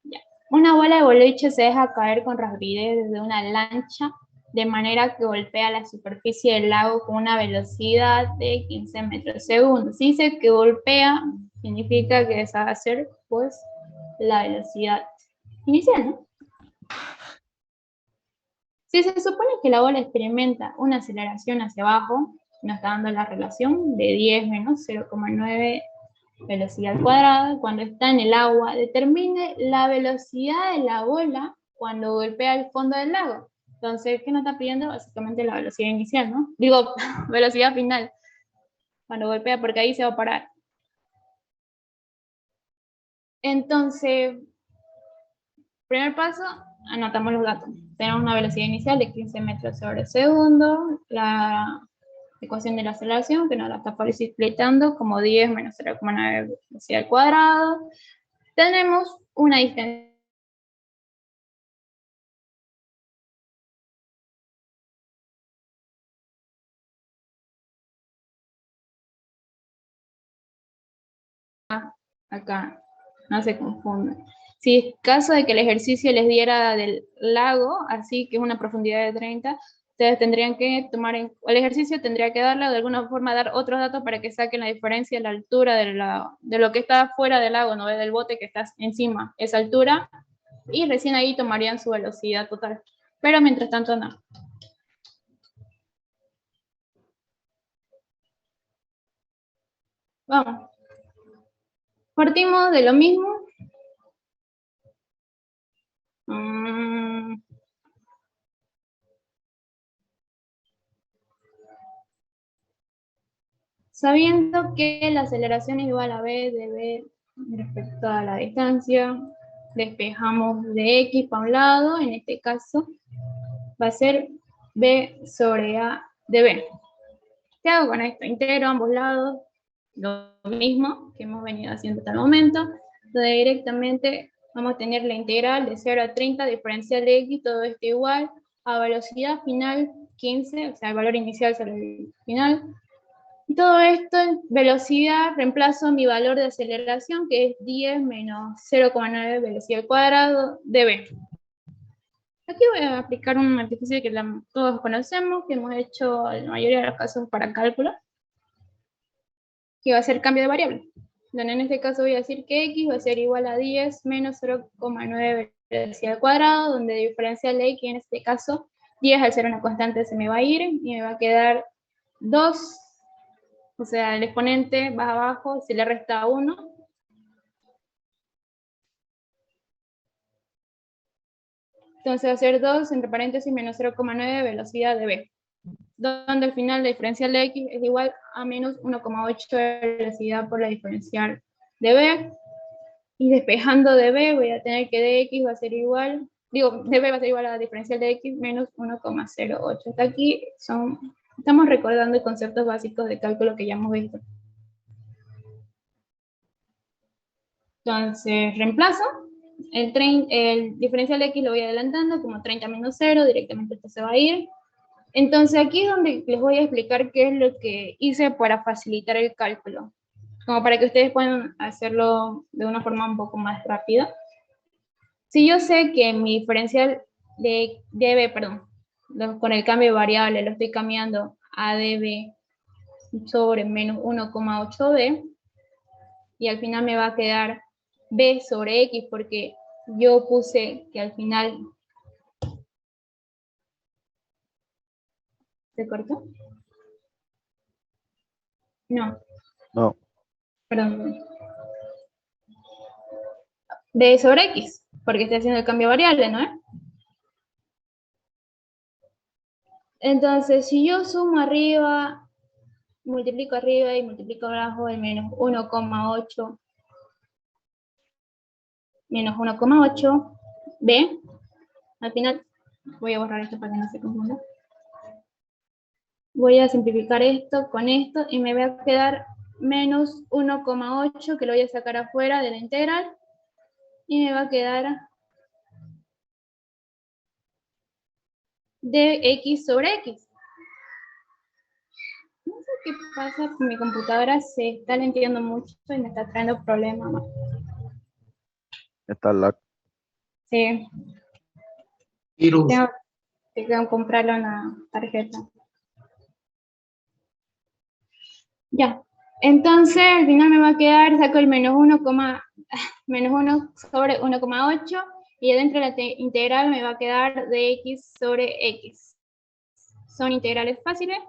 Ya. Una bola de boliche se deja caer con rapidez desde una lancha de manera que golpea la superficie del lago con una velocidad de 15 metros segundo. Si dice que golpea, significa que esa va a ser pues la velocidad inicial, ¿no? Si se supone que la bola experimenta una aceleración hacia abajo, nos está dando la relación de 10 menos 0,9 velocidad al cuadrado. Cuando está en el agua, determine la velocidad de la bola cuando golpea el fondo del lago. Entonces, ¿qué nos está pidiendo? Básicamente la velocidad inicial, ¿no? Digo, velocidad final, cuando golpea, porque ahí se va a parar. Entonces, primer paso, anotamos los datos. Tenemos una velocidad inicial de 15 metros sobre segundo, la ecuación de la aceleración, que nos la está facilitando como 10 menos 0,9 velocidad al cuadrado. Tenemos una distancia acá, no se confundan. Si es caso de que el ejercicio les diera del lago, así que es una profundidad de 30, ustedes tendrían que el ejercicio tendría que darle, o de alguna forma dar otros datos para que saquen la diferencia de la altura de lo que está fuera del lago, no del bote que está encima, esa altura, y recién ahí tomarían su velocidad total. Pero mientras tanto no. Vamos. Partimos de lo mismo. Sabiendo que la aceleración es igual a b de b respecto a la distancia, despejamos de x para un lado, en este caso va a ser b sobre a de b. ¿Qué hago con esto? Integro ambos lados, lo mismo que hemos venido haciendo hasta el momento, donde directamente vamos a tener la integral de 0 a 30 diferencial de x, todo esto igual a velocidad final 15, o sea, el valor inicial sobre el final. Y todo esto en velocidad, reemplazo mi valor de aceleración, que es 10 menos 0,9 velocidad al cuadrado de b. Aquí voy a aplicar un artificio que todos conocemos, que hemos hecho en la mayoría de los casos para cálculo, que va a ser cambio de variable. Donde en este caso voy a decir que x va a ser igual a 10 menos 0,9 velocidad al cuadrado, donde diferencial de x, en este caso 10 al ser una constante se me va a ir y me va a quedar 2. O sea, el exponente va abajo, se le resta 1. Entonces va a ser 2 entre paréntesis menos 0,9 velocidad de b. Donde al final la diferencial de x es igual a menos 1,8 velocidad por la diferencial de b. Y despejando de b voy a tener que dx va a ser igual, de b va a ser igual a la diferencial de x menos 1,08. Hasta aquí estamos recordando conceptos básicos de cálculo que ya hemos visto. Entonces, reemplazo. El diferencial de x lo voy adelantando, como 30 menos 0, directamente esto se va a ir. Entonces, aquí es donde les voy a explicar qué es lo que hice para facilitar el cálculo, como para que ustedes puedan hacerlo de una forma un poco más rápida. Si yo sé que mi diferencial de db, con el cambio de variable lo estoy cambiando a db sobre menos 1,8b, y al final me va a quedar b sobre x, porque yo puse que al final... ¿Se cortó? No, No, perdón. B sobre x, porque estoy haciendo el cambio de variable, ¿no? Entonces, si yo sumo arriba, multiplico arriba y multiplico abajo, el menos 1,8 menos 1,8, b, al final, voy a borrar esto para que no se confunda. Voy a simplificar esto con esto y me va a quedar menos 1,8, que lo voy a sacar afuera de la integral, y me va a quedar de x sobre x. No sé qué pasa, mi computadora se está lentiendo mucho y me está trayendo problemas. está la... Sí, Virus. tengo que comprarle una tarjeta. Ya, entonces al final me va a quedar, saco el menos 1 sobre 1,8 y adentro de la integral me va a quedar de x sobre x. Son integrales fáciles.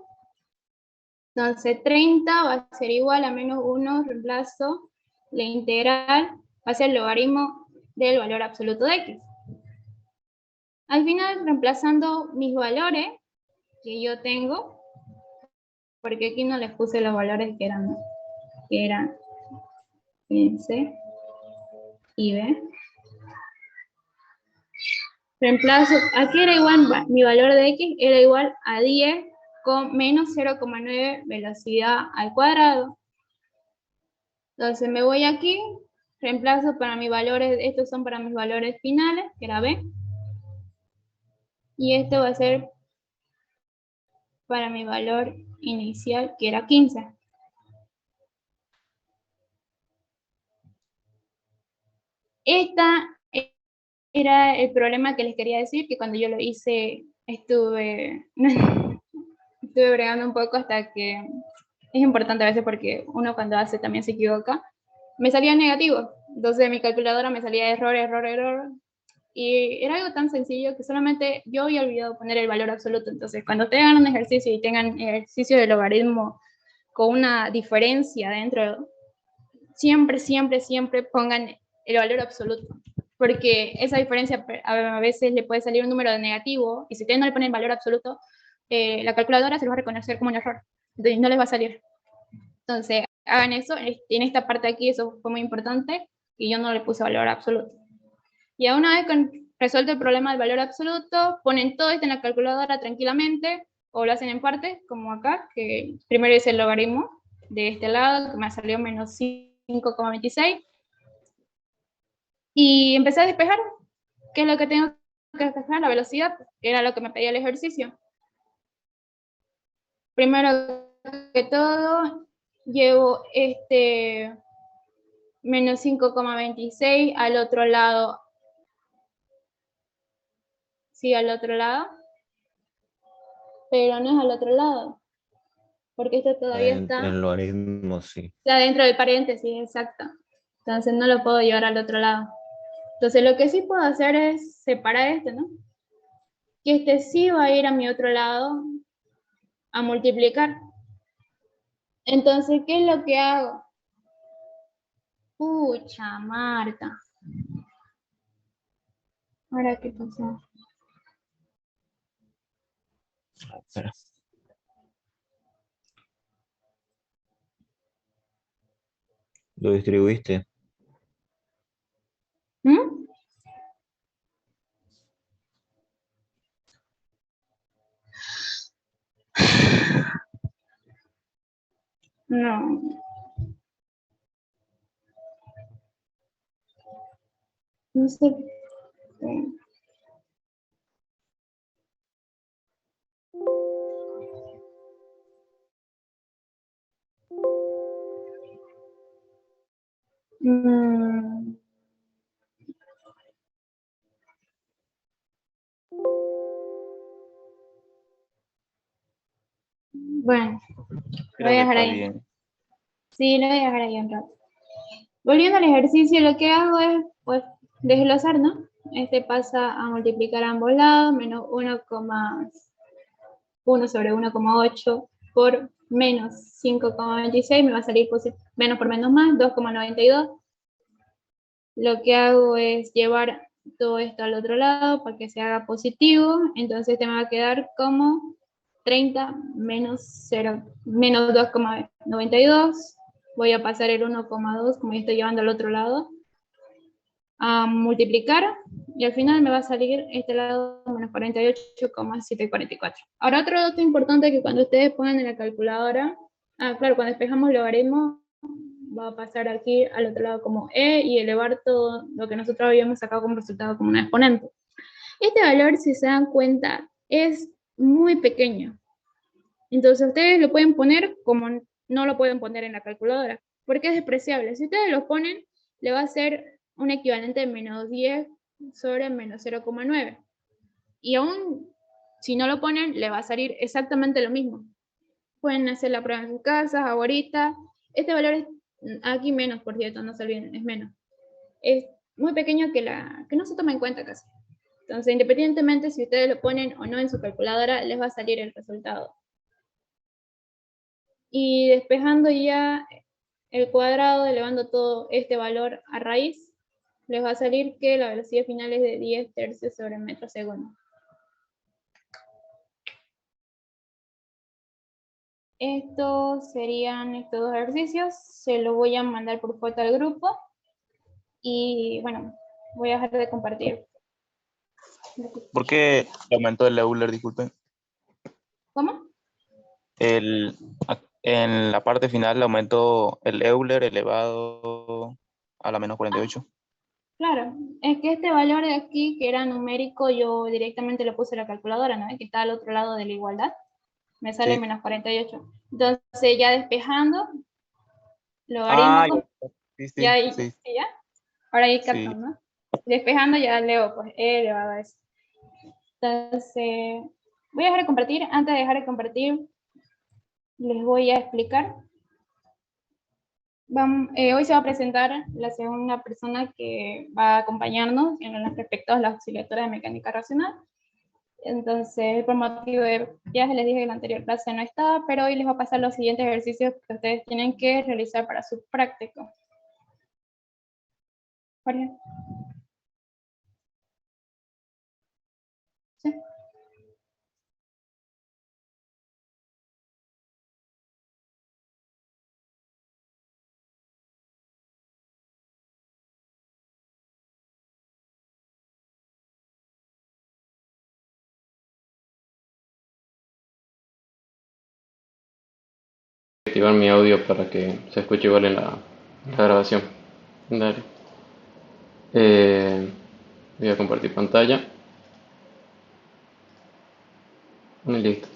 Entonces 30 va a ser igual a menos 1, reemplazo la integral, va a ser el logaritmo del valor absoluto de x. Al final, reemplazando mis valores que yo tengo, porque aquí no les puse los valores que eran C y B. Reemplazo, aquí era igual, mi valor de x era igual a 10 con menos 0,9 velocidad al cuadrado. Entonces me voy aquí, reemplazo para mis valores, estos son para mis valores finales, que era b. Y esto va a ser para mi valor inicial, que era 15. Esta era el problema que les quería decir, que cuando yo lo hice estuve bregando un poco hasta que es importante a veces porque uno cuando hace también se equivoca. Me salía negativo, entonces mi calculadora me salía error, error, error. Y era algo tan sencillo que solamente yo había olvidado poner el valor absoluto. Entonces, cuando tengan un ejercicio y tengan ejercicio de logaritmo con una diferencia dentro, siempre, siempre, siempre pongan el valor absoluto. Porque esa diferencia a veces le puede salir un número de negativo, y si ustedes no le ponen valor absoluto, la calculadora se lo va a reconocer como un error. Entonces, no les va a salir. Entonces, hagan eso. En esta parte aquí, eso fue muy importante, y yo no le puse valor absoluto. Y una vez resuelto el problema del valor absoluto, ponen todo esto en la calculadora tranquilamente, o lo hacen en partes, como acá, que primero hice el logaritmo de este lado, que me salió menos 5,26, y empecé a despejar. ¿Qué es lo que tengo que despejar? La velocidad, que era lo que me pedía el ejercicio. Primero que todo, llevo menos 5,26 al otro lado. Sí, al otro lado. Pero no es al otro lado, porque esto todavía está En logaritmo, sí. dentro del paréntesis, exacto. Entonces no lo puedo llevar al otro lado. Entonces lo que sí puedo hacer es separar este, ¿no? Que este sí va a ir a mi otro lado a multiplicar. Entonces, ¿qué es lo que hago? Pucha, Marta. ¿Ahora qué pasó? Espera. Lo distribuiste. ¿Mm? No. No sé. Mm, bueno, lo Creo voy a que dejar está ahí. bien. Sí, lo voy a dejar ahí un rato. Volviendo al ejercicio, lo que hago es, pues, desglosar, ¿no? Este pasa a multiplicar a ambos lados, menos 1,1 sobre 1,8 por menos 5,26, me va a salir menos por menos más, 2,92. Lo que hago es llevar todo esto al otro lado para que se haga positivo, entonces este me va a quedar como 30 menos 0, menos 2,92. Voy a pasar el 1,2, como yo estoy llevando al otro lado, a multiplicar, y al final me va a salir este lado menos 48,744. Ahora, otro dato importante que cuando ustedes pongan en la calculadora, claro, cuando despejamos logaritmos, va a pasar aquí al otro lado como e y elevar todo lo que nosotros habíamos sacado como resultado como un exponente. Este valor, si se dan cuenta, es muy pequeño. Entonces ustedes lo pueden poner como no lo pueden poner en la calculadora, porque es despreciable. Si ustedes lo ponen, le va a ser un equivalente de menos 10 sobre menos 0,9. Y aún si no lo ponen, le va a salir exactamente lo mismo. Pueden hacer la prueba en sus casas, ahorita. Este valor es aquí menos, por cierto, no se olviden, es menos. Es muy pequeño que no se toma en cuenta casi. Entonces, independientemente si ustedes lo ponen o no en su calculadora, les va a salir el resultado. Y despejando ya el cuadrado, elevando todo este valor a raíz, les va a salir que la velocidad final es de 10 tercios sobre metro segundo. Estos serían estos dos ejercicios. Se los voy a mandar por foto al grupo. Y bueno, voy a dejar de compartir. ¿Por qué aumentó el Euler? Disculpen. ¿Cómo? En la parte final aumentó el Euler elevado a la menos 48. Claro, es que este valor de aquí, que era numérico, yo directamente lo puse en la calculadora, ¿no? Que está al otro lado de la igualdad. Me sale Sí. menos 48. Entonces, ya despejando, logaritmo, Sí. ¿sí, ya? Ahora ahí Sí. captando, ¿no? Despejando ya leo, pues, e elevado a eso. Entonces, voy a dejar de compartir. Antes de dejar de compartir, les voy a explicar. Hoy se va a presentar la segunda persona que va a acompañarnos en los respectos a la auxiliatura de mecánica racional. Entonces, por motivo de, ya les dije que en la anterior clase no estaba, pero hoy les va a pasar los siguientes ejercicios que ustedes tienen que realizar para su práctico. Jorge. ¿Sí? Activar mi audio para que se escuche igual en la grabación. Dale. Voy a compartir pantalla. Y listo.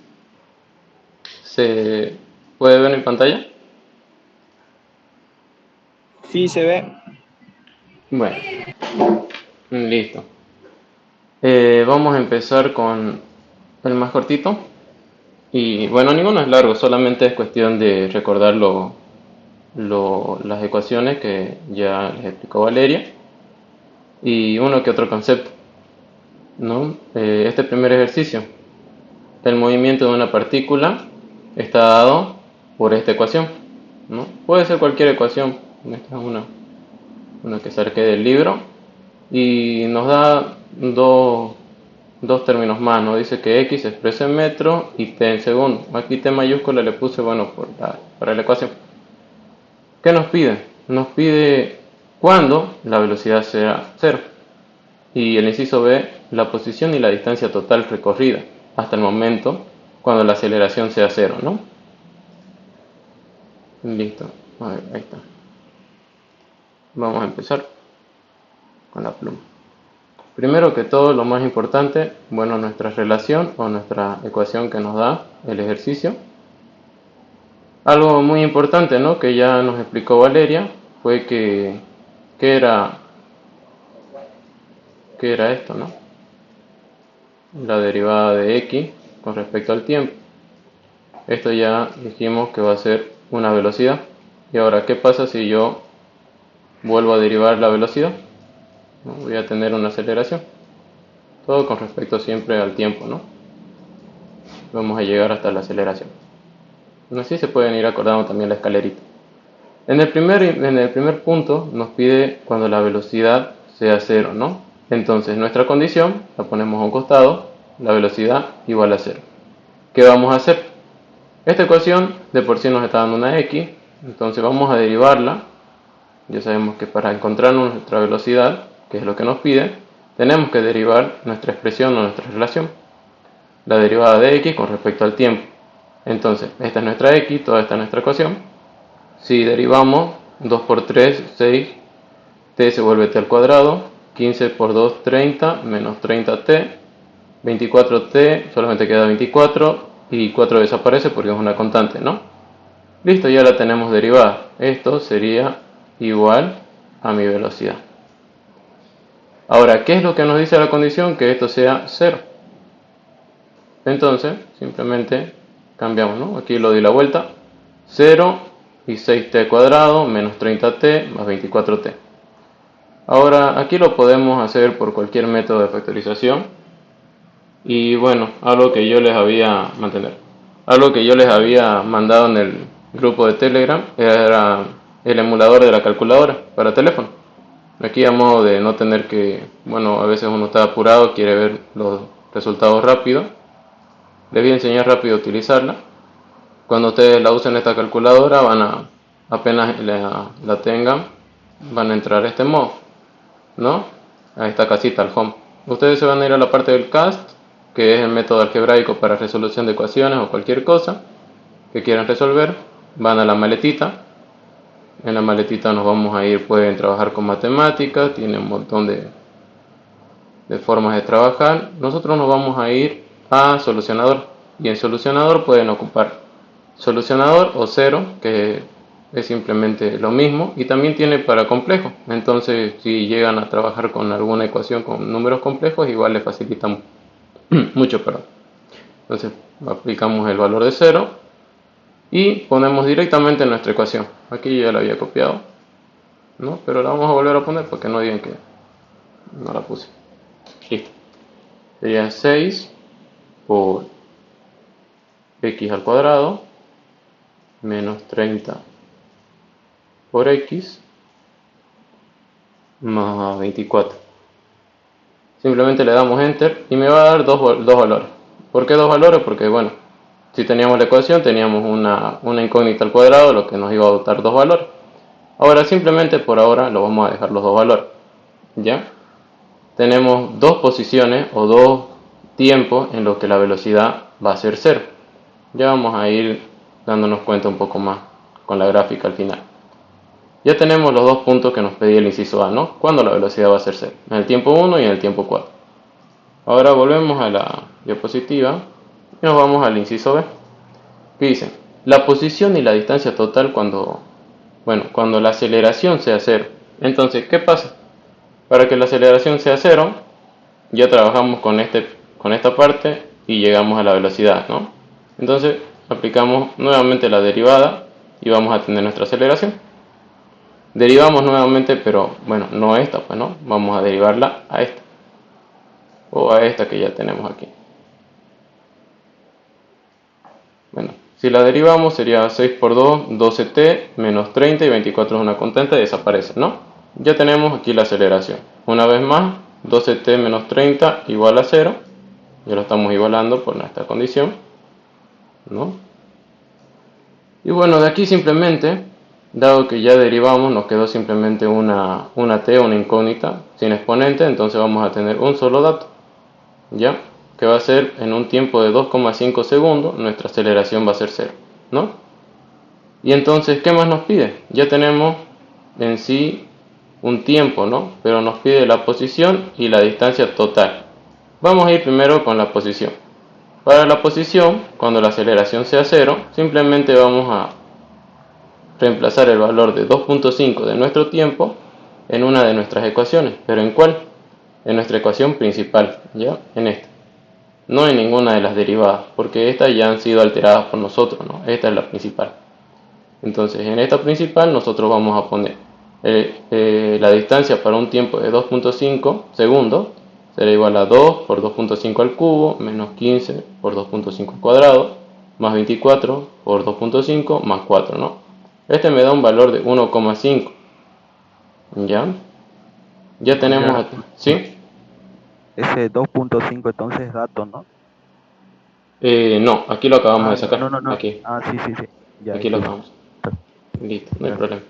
¿Se puede ver en pantalla? Sí, se ve. Bueno, listo. Vamos a empezar con el más cortito. Y bueno, ninguno es largo, solamente es cuestión de recordar las ecuaciones que ya les explicó Valeria y uno que otro concepto, ¿no? Este primer ejercicio, el movimiento de una partícula está dado por esta ecuación, ¿no? Puede ser cualquier ecuación, esta es una que saqué del libro y nos da dos términos más, ¿no? Dice que x se expresa en metros y t en segundo. Aquí t mayúscula le puse, bueno, para la ecuación. ¿Qué nos pide? Nos pide cuándo la velocidad sea 0. Y el inciso B, la posición y la distancia total recorrida hasta el momento cuando la aceleración sea 0, ¿no? Listo. A ver, ahí está. Vamos a empezar. con la pluma. Primero que todo, lo más importante, bueno, nuestra relación o nuestra ecuación que nos da el ejercicio. Algo muy importante, ¿no?, que ya nos explicó Valeria, fue que era esto, ¿no? La derivada de x con respecto al tiempo. Esto ya dijimos que va a ser una velocidad. Y ahora, ¿qué pasa si yo vuelvo a derivar la velocidad? Voy a tener una aceleración. Todo con respecto siempre al tiempo, ¿no? Vamos a llegar hasta la aceleración. Así se pueden ir acordando también la escalerita. En el primer punto nos pide cuando la velocidad sea cero, ¿no? Entonces nuestra condición la ponemos a un costado, la velocidad igual a cero. ¿Qué vamos a hacer? Esta ecuación de por sí nos está dando una x, entonces vamos a derivarla. Ya sabemos que para encontrar nuestra velocidad, que es lo que nos pide, tenemos que derivar nuestra expresión o nuestra relación, la derivada de x con respecto al tiempo. Entonces, esta es nuestra x, toda esta es nuestra ecuación. Si derivamos 2 por 3, 6, t se vuelve t al cuadrado, 15 por 2, 30, menos 30t, 24t, solamente queda 24, y 4 desaparece porque es una constante, ¿no? Listo, ya la tenemos derivada. Esto sería igual a mi velocidad. Ahora, ¿qué es lo que nos dice la condición? Que esto sea 0. Entonces, simplemente cambiamos, ¿no? Aquí lo di la vuelta. 0 y 6t al cuadrado menos 30t más 24t. Ahora, aquí lo podemos hacer por cualquier método de factorización. Y bueno, algo que yo les había mandado en el grupo de Telegram era el emulador de la calculadora para teléfono. Aquí, a modo de no tener que, bueno, a veces uno está apurado, quiere ver los resultados rápido, les voy a enseñar rápido a utilizarla. Cuando ustedes la usen esta calculadora, apenas la tengan, van a entrar a este modo, ¿no? A esta casita, al home. Ustedes se van a ir a la parte del cast, que es el método algebraico para resolución de ecuaciones o cualquier cosa que quieran resolver. Van a la maletita. En la maletita nos vamos a ir, pueden trabajar con matemáticas, tiene un montón de formas de trabajar. Nosotros nos vamos a ir a solucionador, y en solucionador pueden ocupar solucionador o cero, que es simplemente lo mismo, y también tiene para complejo. Entonces, si llegan a trabajar con alguna ecuación con números complejos, igual les facilitan mucho, perdón. Entonces aplicamos el valor de 0 y ponemos directamente nuestra ecuación. Aquí ya la había copiado, ¿no? Pero la vamos a volver a poner porque no digan que no la puse. Listo. Sería 6 por x al cuadrado menos 30 por x más 24. Simplemente le damos enter y me va a dar dos valores. ¿Por qué dos valores? Porque, bueno, si teníamos la ecuación, teníamos una incógnita al cuadrado, lo que nos iba a dar dos valores. Ahora, simplemente por ahora lo vamos a dejar los dos valores. ¿Ya? Tenemos dos posiciones o dos tiempos en los que la velocidad va a ser 0. Ya vamos a ir dándonos cuenta un poco más con la gráfica al final. Ya tenemos los dos puntos que nos pedía el inciso A, ¿no? Cuando la velocidad va a ser 0, en el tiempo 1 y en el tiempo 4. Ahora volvemos a la diapositiva y nos vamos al inciso B. ¿Qué dice? La posición y la distancia total cuando la aceleración sea 0. Entonces, ¿qué pasa? Para que la aceleración sea 0, ya trabajamos con esta parte y llegamos a la velocidad, ¿no? Entonces, aplicamos nuevamente la derivada y vamos a tener nuestra aceleración. Derivamos nuevamente, pero bueno, no esta, pues no, vamos a derivarla a esta, o a esta que ya tenemos aquí. Bueno, si la derivamos sería 6 por 2, 12t, menos 30 y 24 es una constante, desaparece, ¿no? Ya tenemos aquí la aceleración. Una vez más, 12t menos 30 igual a 0, ya lo estamos igualando por nuestra condición, ¿no? Y bueno, de aquí simplemente, dado que ya derivamos, nos quedó simplemente una t, una incógnita, sin exponente, entonces vamos a tener un solo dato, ¿ya? Que va a ser en un tiempo de 2,5 segundos, nuestra aceleración va a ser 0, ¿no? Y entonces, ¿qué más nos pide? Ya tenemos en sí un tiempo, ¿no? Pero nos pide la posición y la distancia total. Vamos a ir primero con la posición. Para la posición, cuando la aceleración sea 0, simplemente vamos a reemplazar el valor de 2.5 de nuestro tiempo en una de nuestras ecuaciones. ¿Pero en cuál? En nuestra ecuación principal, ¿ya? En esta. No en ninguna de las derivadas, porque estas ya han sido alteradas por nosotros, ¿no? Esta es la principal. Entonces, en esta principal nosotros vamos a poner la distancia para un tiempo de 2.5 segundos será igual a 2 por 2.5 al cubo menos 15 por 2.5 al cuadrado más 24 por 2.5 más 4, ¿no? Este me da un valor de 1,5. ¿Ya? Ya tenemos Ya. aquí, ¿sí? Ese 2.5 entonces es dato, ¿no? No, aquí lo acabamos de Ah, sacar. no, no, no. Aquí, Ah, sí, sí, sí. Ya, aquí lo disculpa. acabamos. Listo, no hay Gracias. problema.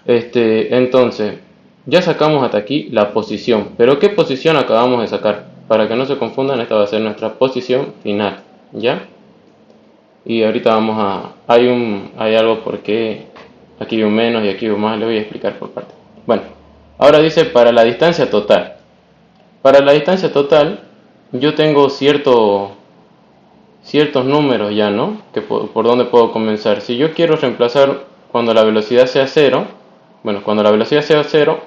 Entonces, ya sacamos hasta aquí la posición. Pero ¿qué posición acabamos de sacar? Para que no se confundan, esta va a ser nuestra posición final. ¿Ya? Y ahorita vamos a... Hay algo porque aquí hay un menos y aquí hay un más. Le voy a explicar por parte. Bueno, ahora dice para la distancia total. Para la distancia total, yo tengo ciertos números ya, ¿no? Que por dónde puedo comenzar. Si yo quiero reemplazar cuando la velocidad sea 0, bueno, cuando la velocidad sea 0,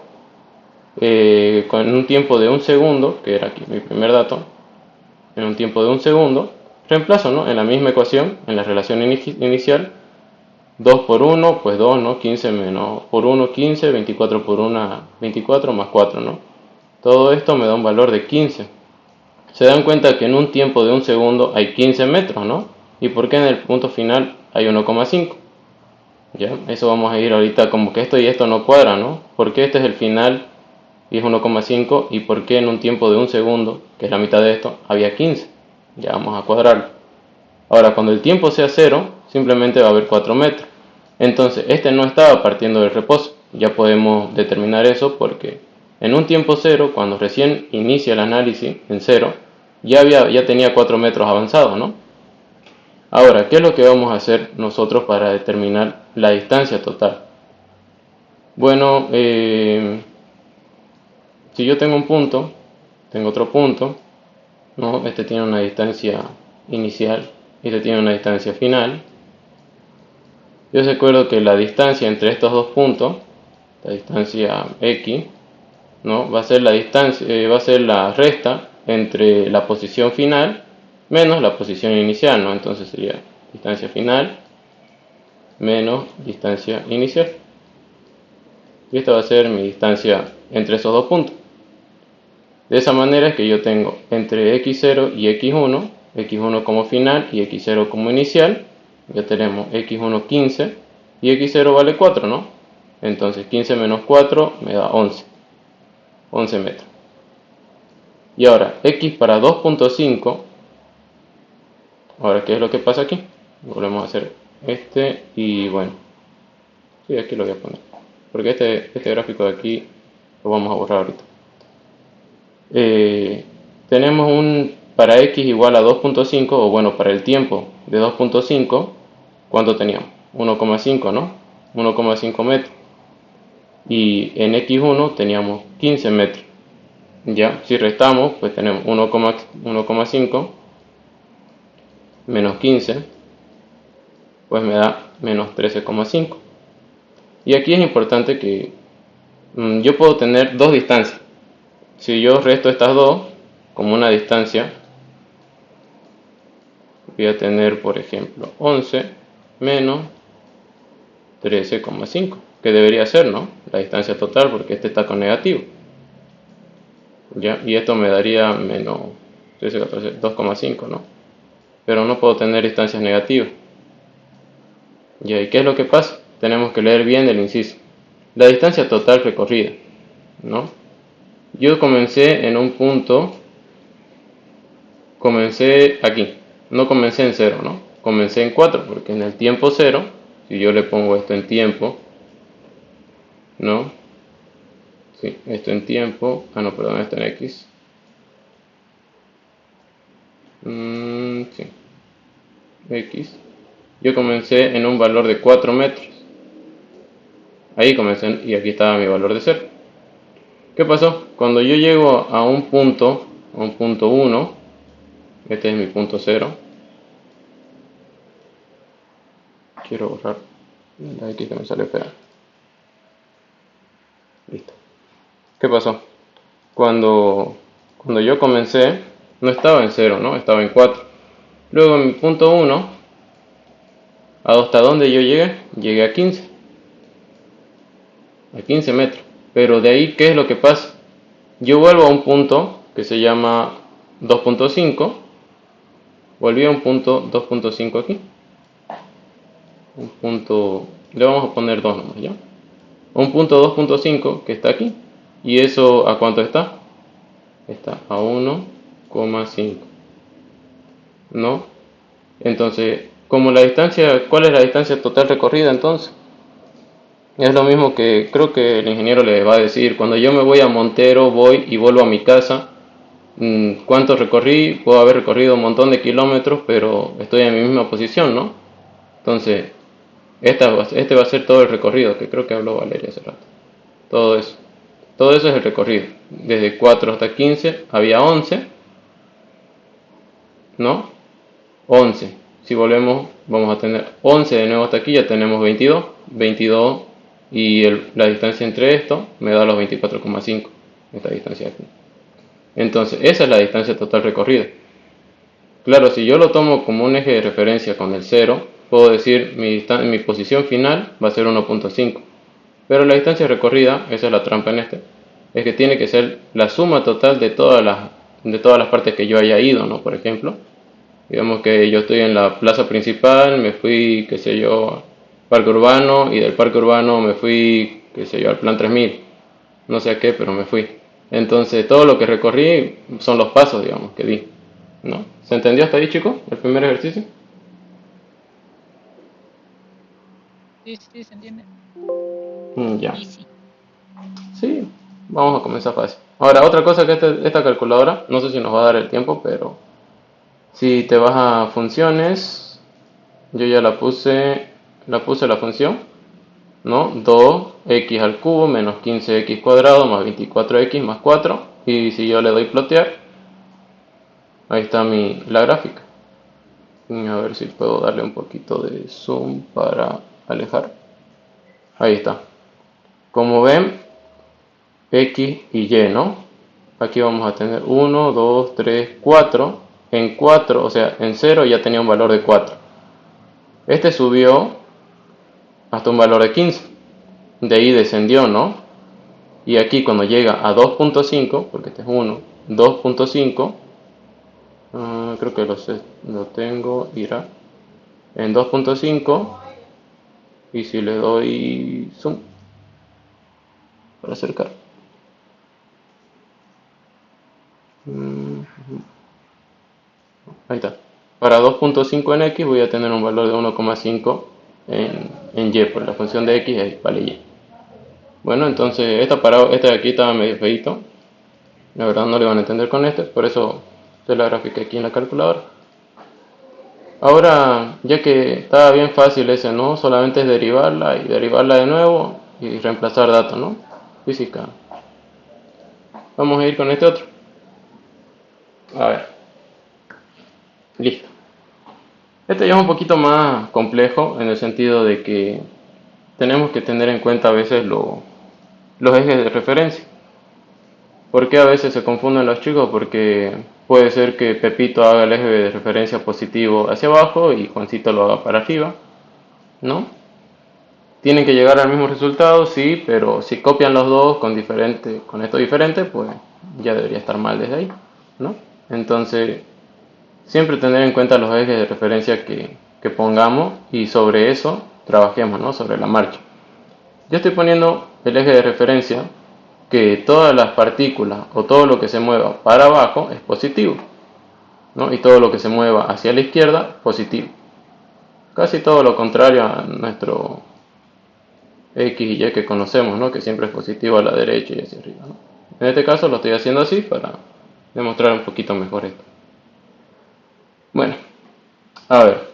con un tiempo de un segundo, que era aquí mi primer dato, en un tiempo de un segundo, reemplazo, ¿no? En la misma ecuación, en la relación inicial, 2 por 1, pues 2, ¿no? 15 menos por 1, 15, 24 por 1, 24 más 4, ¿no? Todo esto me da un valor de 15. Se dan cuenta que en un tiempo de un segundo hay 15 metros, ¿no? ¿Y por qué en el punto final hay 1,5? ¿Ya? Eso vamos a ir ahorita como que esto y esto no cuadran, ¿no? Porque este es el final y es 1,5 y por qué en un tiempo de un segundo, que es la mitad de esto, había 15. Ya vamos a cuadrarlo. Ahora, cuando el tiempo sea 0, simplemente va a haber 4 metros. Entonces, este no estaba partiendo del reposo. Ya podemos determinar eso porque en un tiempo 0, cuando recién inicia el análisis en 0, ya tenía 4 metros avanzado, ¿no? Ahora, ¿qué es lo que vamos a hacer nosotros para determinar la distancia total? Bueno, si yo tengo un punto, tengo otro punto, ¿no? Este tiene una distancia inicial y este tiene una distancia final. Yo recuerdo que la distancia entre estos dos puntos, la distancia x, ¿no? Va a ser la distancia, va a ser la resta entre la posición final menos la posición inicial, ¿no? Entonces sería distancia final menos distancia inicial. Y esta va a ser mi distancia entre esos dos puntos. De esa manera es que yo tengo entre x0 y x1, x1 como final y x0 como inicial. Ya tenemos x1 15 y x0 vale 4, ¿no? Entonces 15 menos 4 me da 11 metros. Y ahora, x para 2.5, ahora, ¿qué es lo que pasa aquí? Volvemos a hacer este y bueno, sí, aquí lo voy a poner. Porque este gráfico de aquí lo vamos a borrar ahorita. Tenemos para x igual a 2.5, o bueno, para el tiempo de 2.5, ¿cuánto teníamos? 1,5, ¿no? 1,5 metros. Y en x1 teníamos 15 metros. Ya, si restamos, pues tenemos 1,5 menos 15, pues me da menos 13,5. Y aquí es importante que yo puedo tener dos distancias. Si yo resto estas dos como una distancia, voy a tener, por ejemplo, 11 menos 13,5, que debería ser, ¿no? La distancia total, porque este está con negativo. ¿Ya? Y esto me daría menos 13, 14, 2,5, ¿no? Pero no puedo tener distancias negativas. ¿Ya? ¿Y qué es lo que pasa? Tenemos que leer bien el inciso. La distancia total recorrida, ¿no? Yo comencé en un punto, comencé aquí, no comencé en 0, ¿no? Comencé en 4, porque en el tiempo 0, si yo le pongo esto en tiempo, ¿no? Sí, esto en tiempo, no, perdón, esto en x. Sí, x. Yo comencé en un valor de 4 metros. Ahí comencé y aquí estaba mi valor de 0. ¿Qué pasó? Cuando yo llego a un punto 1, este es mi punto 0. Quiero borrar la X que me sale fea. Listo. ¿Qué pasó? Cuando yo comencé, no estaba en 0, ¿no? Estaba en 4. Luego en mi punto 1, ¿hasta dónde yo llegué? Llegué a 15. A 15 metros. Pero de ahí, ¿qué es lo que pasa? Yo vuelvo a un punto que se llama 2.5. Volví a un punto 2.5 aquí. Un punto, le vamos a poner 2 nomás, ¿ya? Un punto 2.5 que está aquí. ¿Y eso a cuánto está? Está a 1,5. ¿No? Entonces, como la distancia, ¿cuál es la distancia total recorrida entonces? Es lo mismo que creo que el ingeniero le va a decir, cuando yo me voy a Montero, voy y vuelvo a mi casa, ¿cuánto recorrí? Puedo haber recorrido un montón de kilómetros, pero estoy en mi misma posición, ¿no? Entonces, este va a ser todo el recorrido, que creo que habló Valeria hace rato. Todo eso. Todo eso es el recorrido. Desde 4 hasta 15 había 11, ¿no? 11. Si volvemos, vamos a tener 11 de nuevo hasta aquí, ya tenemos 22. 22 y la distancia entre esto me da los 24,5. Esta distancia aquí. Entonces, esa es la distancia total recorrida. Claro, si yo lo tomo como un eje de referencia con el 0, puedo decir mi posición final va a ser 1.5. Pero la distancia recorrida, esa es la trampa en este, es que tiene que ser la suma total de todas las partes que yo haya ido, ¿no? Por ejemplo, digamos que yo estoy en la plaza principal, me fui, qué sé yo, al parque urbano, y del parque urbano me fui, qué sé yo, al plan 3000. No sé a qué, pero me fui. Entonces, todo lo que recorrí son los pasos, digamos, que di, ¿no? ¿Se entendió hasta ahí, chicos? El primer ejercicio. Sí, sí, se entiende. Ya. Easy. Sí, vamos a comenzar fácil. Ahora, otra cosa que esta calculadora, no sé si nos va a dar el tiempo, pero si te vas a funciones, yo ya la función, ¿no? 2x al cubo menos 15x cuadrado más 24x más 4. Y si yo le doy plotear, ahí está la gráfica. A ver si puedo darle un poquito de zoom para alejar. Ahí está. Como ven, X y Y, ¿no? Aquí vamos a tener 1, 2, 3, 4. En 4, o sea, en 0 ya tenía un valor de 4. Este subió hasta un valor de 15. De ahí descendió, ¿no? Y aquí cuando llega a 2.5, porque este es 1, 2.5, creo que lo tengo, irá en 2.5. Y si le doy zoom para acercar, ahí está. Para 2.5 en X voy a tener un valor de 1,5 en Y, por la función de X vale Y. Bueno, entonces este de aquí estaba medio feito. La verdad no le van a entender con este, por eso se la grafiqué aquí en la calculadora. Ahora, ya que estaba bien fácil ese, ¿no? Solamente es derivarla y derivarla de nuevo y reemplazar datos, ¿no? Física. Vamos a ir con este otro. A ver. Listo. Este ya es un poquito más complejo en el sentido de que tenemos que tener en cuenta a veces los ejes de referencia. ¿Por qué a veces se confunden los chicos? Porque puede ser que Pepito haga el eje de referencia positivo hacia abajo y Juancito lo haga para arriba, ¿no? Tienen que llegar al mismo resultado, sí, pero si copian los dos con esto diferente, pues ya debería estar mal desde ahí, ¿no? Entonces, siempre tener en cuenta los ejes de referencia que pongamos y sobre eso trabajemos, ¿no? Sobre la marcha. Yo estoy poniendo el eje de referencia que todas las partículas o todo lo que se mueva para abajo es positivo, ¿no? Y todo lo que se mueva hacia la izquierda, positivo. Casi todo lo contrario a nuestro X y Y que conocemos, ¿no? Que siempre es positivo a la derecha y hacia arriba, ¿no? En este caso lo estoy haciendo así para demostrar un poquito mejor esto. Bueno, a ver.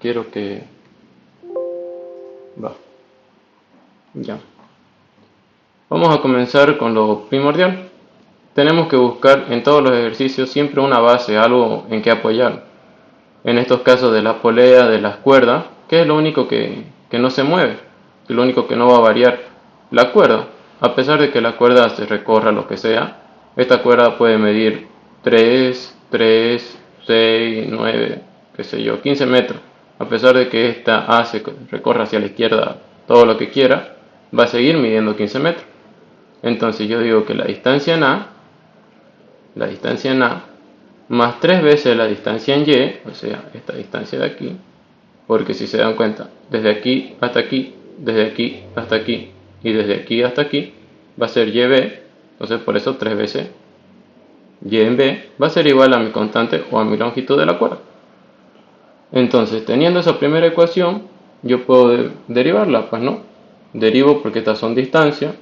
Quiero que Va. Ya. Vamos a comenzar con lo primordial. Tenemos que buscar en todos los ejercicios siempre una base, algo en que apoyar. En estos casos de la polea, de las cuerdas, que es lo único que no se mueve, y lo único que no va a variar. La cuerda, a pesar de que la cuerda se recorra lo que sea, esta cuerda puede medir 3, 6, 9, qué sé yo, 15 metros. A pesar de que esta recorra hacia la izquierda todo lo que quiera, va a seguir midiendo 15 metros. Entonces yo digo que la distancia en A más 3 veces la distancia en Y, o sea, esta distancia de aquí, porque si se dan cuenta, desde aquí hasta aquí, desde aquí hasta aquí y desde aquí hasta aquí, va a ser YB, entonces por eso 3 veces Y en B va a ser igual a mi constante o a mi longitud de la cuerda. Entonces, teniendo esa primera ecuación, yo puedo derivarla, pues no, derivo porque estas son distancias,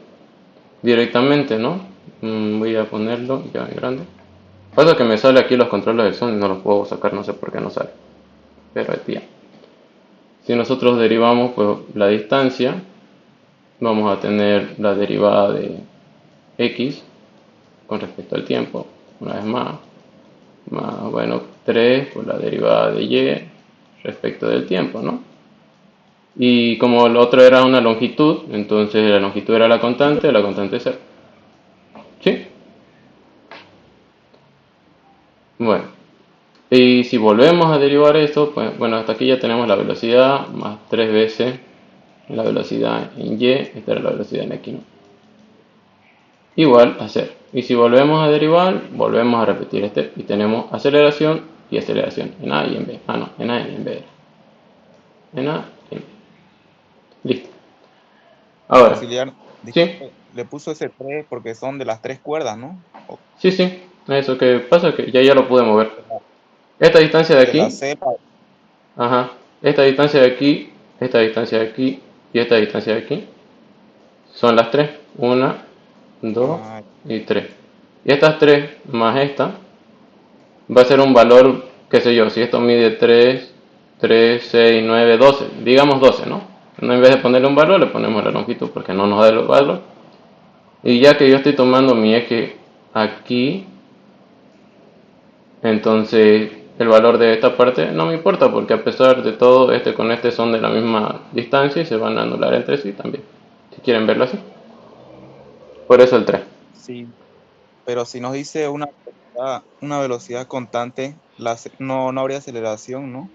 directamente, ¿no? Voy a ponerlo ya grande. Pasa que me sale aquí los controles del son y no los puedo sacar, no sé por qué no sale. Pero es bien. Si nosotros derivamos pues, la distancia, vamos a tener la derivada de x con respecto al tiempo, una vez más, bueno, 3 por la derivada de y respecto del tiempo, ¿no? Y como el otro era una longitud, entonces la longitud era la constante es 0. ¿Sí? Bueno, y si volvemos a derivar esto, pues bueno, hasta aquí ya tenemos la velocidad más 3 veces la velocidad en y, esta era la velocidad en x, ¿no? Igual a 0. Y si volvemos a derivar, volvemos a repetir este y tenemos aceleración y aceleración en A y en B. No, en A y en B. En A y en B. Listo. Ahora, Auxiliar, ¿sí? disculpe, le puso ese 3 porque son de las 3 cuerdas, ¿no? Sí. Eso que pasa que ya lo pude mover. Esta distancia de aquí. De la C para- Ajá. Esta distancia de aquí, esta distancia de aquí y esta distancia de aquí son las 3. 1, 2 y 3. Y estas 3 más esta va a ser un valor, qué sé yo, si esto mide 3, 6, 9, 12, digamos 12, ¿no? En vez de ponerle un valor, le ponemos la longitud porque no nos da el valor. Y ya que yo estoy tomando mi eje aquí, entonces el valor de esta parte no me importa porque a pesar de todo, este con este son de la misma distancia y se van a anular entre sí también, si quieren verlo así. Por eso el 3. Sí, pero si nos dice una velocidad constante, no habría aceleración, ¿no?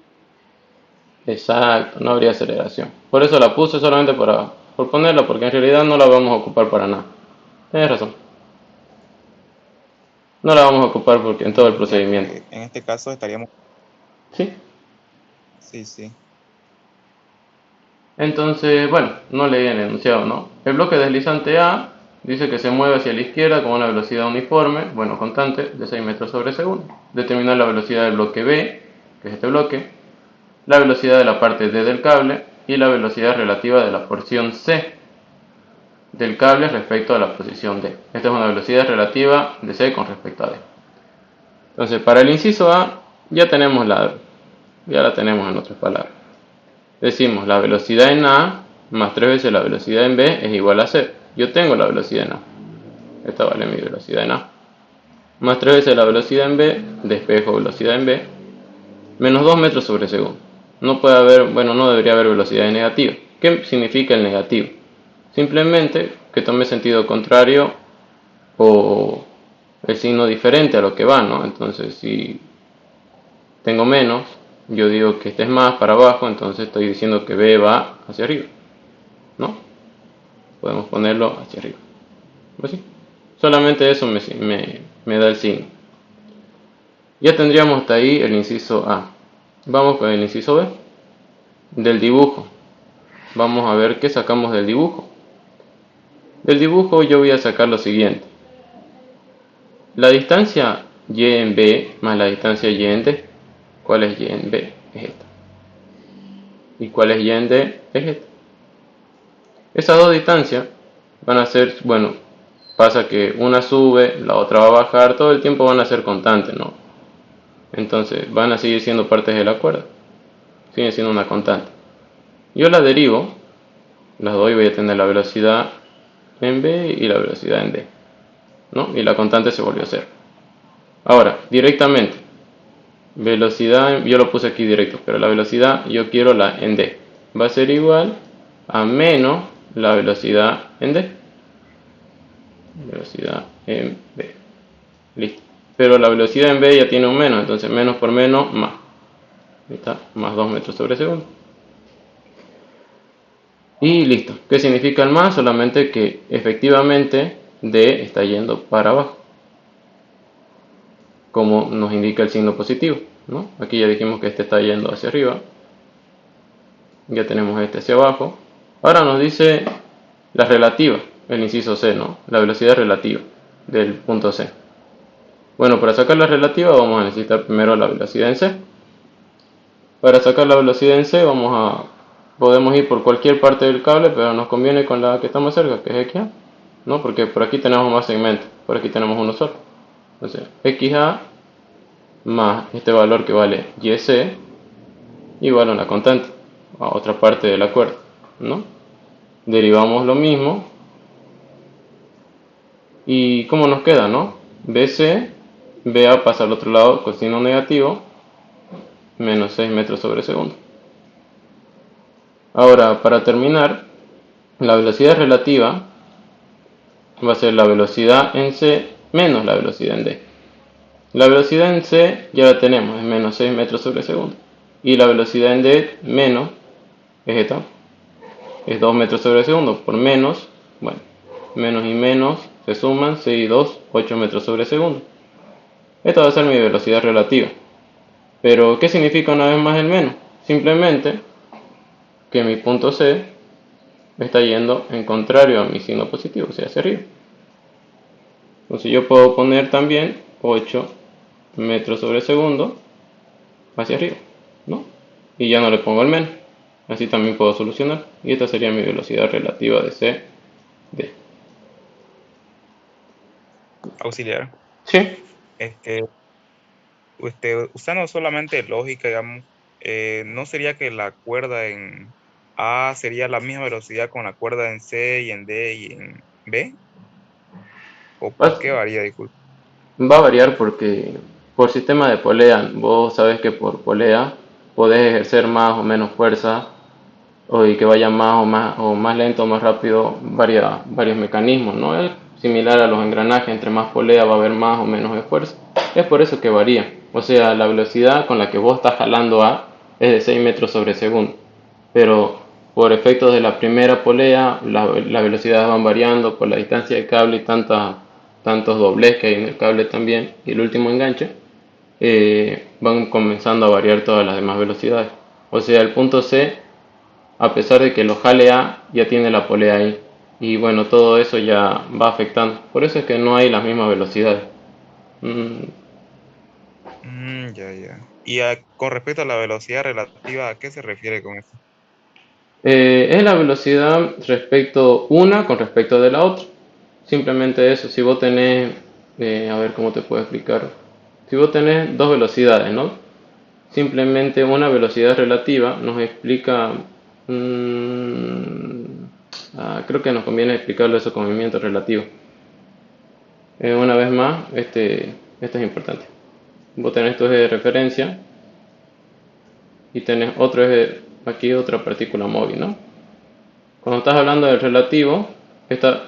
Exacto, no habría aceleración. Por eso la puse solamente por ponerla, porque en realidad no la vamos a ocupar para nada. Tienes razón. No la vamos a ocupar porque en todo el procedimiento. En este caso estaríamos... ¿Sí? Sí. Entonces, bueno, no leí el enunciado, ¿no? El bloque deslizante A dice que se mueve hacia la izquierda con una velocidad uniforme, bueno, constante, de 6 metros sobre segundo. Determinar la velocidad del bloque B, que es este bloque, la velocidad de la parte D del cable y la velocidad relativa de la porción C del cable respecto a la posición D. Esta es una velocidad relativa de C con respecto a D. Entonces, para el inciso A ya la tenemos en otras palabras. Decimos la velocidad en A más 3 veces la velocidad en B es igual a C. Yo tengo la velocidad en A. Esta vale mi velocidad en A. Más 3 veces la velocidad en B, despejo velocidad en B, menos 2 metros sobre segundo. No debería haber velocidad negativa. ¿Qué significa el negativo? Simplemente que tome sentido contrario o el signo diferente a lo que va, ¿no? Entonces, si tengo menos, yo digo que este es más para abajo, entonces estoy diciendo que B va hacia arriba, ¿no? Podemos ponerlo hacia arriba. Pues sí. Solamente eso me da el signo. Ya tendríamos hasta ahí el inciso A. Vamos con el inciso B. Del dibujo. Vamos a ver qué sacamos del dibujo. Del dibujo yo voy a sacar lo siguiente. La distancia Y en B más la distancia Y en D. ¿Cuál es Y en B? Es esta. ¿Y cuál es Y en D? Es esta. Esas dos distancias van a ser, bueno, pasa que una sube, la otra va a bajar, todo el tiempo van a ser constantes, ¿no? Entonces van a seguir siendo partes de la cuerda. Siguen siendo una constante. Yo la derivo Las doy, voy a tener la velocidad en B y la velocidad en D, ¿no? Y la constante se volvió a cero. Ahora, directamente, velocidad, yo lo puse aquí directo, pero la velocidad yo quiero la en D. Va a ser igual a menos la velocidad en D. Velocidad en B. Listo. Pero la velocidad en B ya tiene un menos, entonces menos por menos, más. Ahí está, más 2 metros sobre segundo. Y listo. ¿Qué significa el más? Solamente que efectivamente D está yendo para abajo, como nos indica el signo positivo, ¿no? Aquí ya dijimos que este está yendo hacia arriba. Ya tenemos este hacia abajo. Ahora nos dice la relativa, el inciso C, ¿no? La velocidad relativa del punto C. Bueno, para sacar la relativa vamos a necesitar primero la velocidad en C. Para sacar la velocidad en C podemos ir por cualquier parte del cable, pero nos conviene con la que está más cerca, que es XA, ¿no? Porque por aquí tenemos más segmentos, por aquí tenemos uno solo. Entonces, XA más este valor que vale YC igual a una constante, a otra parte de la cuerda, ¿no? Derivamos lo mismo. ¿Y cómo nos queda, no? BC, BA pasa al otro lado con signo negativo, menos 6 metros sobre segundo. Ahora, para terminar, la velocidad relativa va a ser la velocidad en C menos la velocidad en D. La velocidad en C ya la tenemos, es menos 6 metros sobre segundo. Y la velocidad en D menos es esta, es 2 metros sobre segundo. Por menos, bueno, menos y menos se suman, 6 y 2, 8 metros sobre segundo. Esta va a ser mi velocidad relativa. Pero, ¿qué significa una vez más el menos? Simplemente que mi punto C está yendo en contrario a mi signo positivo, o sea, hacia arriba. Entonces yo puedo poner también 8 metros sobre segundo hacia arriba, ¿no? Y ya no le pongo el menos. Así también puedo solucionar. Y esta sería mi velocidad relativa de C, D. Auxiliar. Sí. Usando solamente lógica, digamos, ¿no sería que la cuerda en A sería la misma velocidad con la cuerda en C y en D y en B? ¿O por qué varía? Disculpe. Va a variar porque por sistema de polea, vos sabés que por polea podés ejercer más o menos fuerza y que vaya más lento o más rápido, varios mecanismos, ¿no? Es similar a los engranajes, entre más polea va a haber más o menos esfuerzo. Es por eso que varía. O sea, la velocidad con la que vos estás jalando A es de 6 metros sobre segundo. Pero por efectos de la primera polea, las velocidades van variando por la distancia del cable y tantos doblez que hay en el cable también, y el último enganche, van comenzando a variar todas las demás velocidades. O sea, el punto C, a pesar de que lo jale A, ya tiene la polea ahí. Y bueno, todo eso ya va afectando. Por eso es que no hay las mismas velocidades. Ya. Y con respecto a la velocidad relativa, ¿a qué se refiere con eso? Es la velocidad respecto una con respecto de la otra. Simplemente eso. Si vos tenés, a ver cómo te puedo explicar. Si vos tenés dos velocidades, ¿no? Simplemente una velocidad relativa nos explica, creo que nos conviene explicarlo eso con movimiento relativo. Una vez más, esto es importante. Vos tenés tu eje de referencia y tenés otro eje, aquí otra partícula móvil, ¿no? Cuando estás hablando del relativo,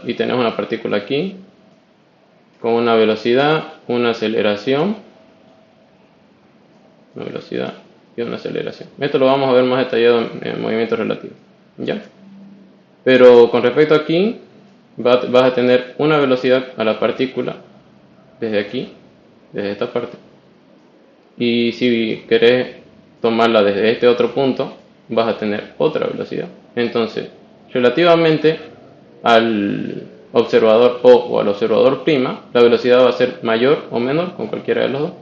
y tenés una partícula aquí, con una velocidad, una aceleración, una velocidad y una aceleración. Esto lo vamos a ver más detallado en movimiento relativo, ¿ya? Pero con respecto aquí, vas a tener una velocidad a la partícula desde aquí, desde esta parte. Y si querés tomarla desde este otro punto, vas a tener otra velocidad. Entonces, relativamente al observador o al observador prima, la velocidad va a ser mayor o menor con cualquiera de los dos.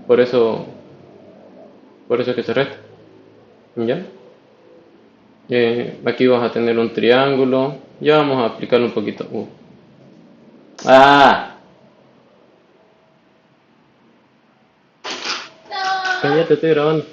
Por eso es que se resta. ¿Ya? Aquí vas a tener un triángulo. Ya vamos a aplicarlo un poquito. Cállate, estoy grabando.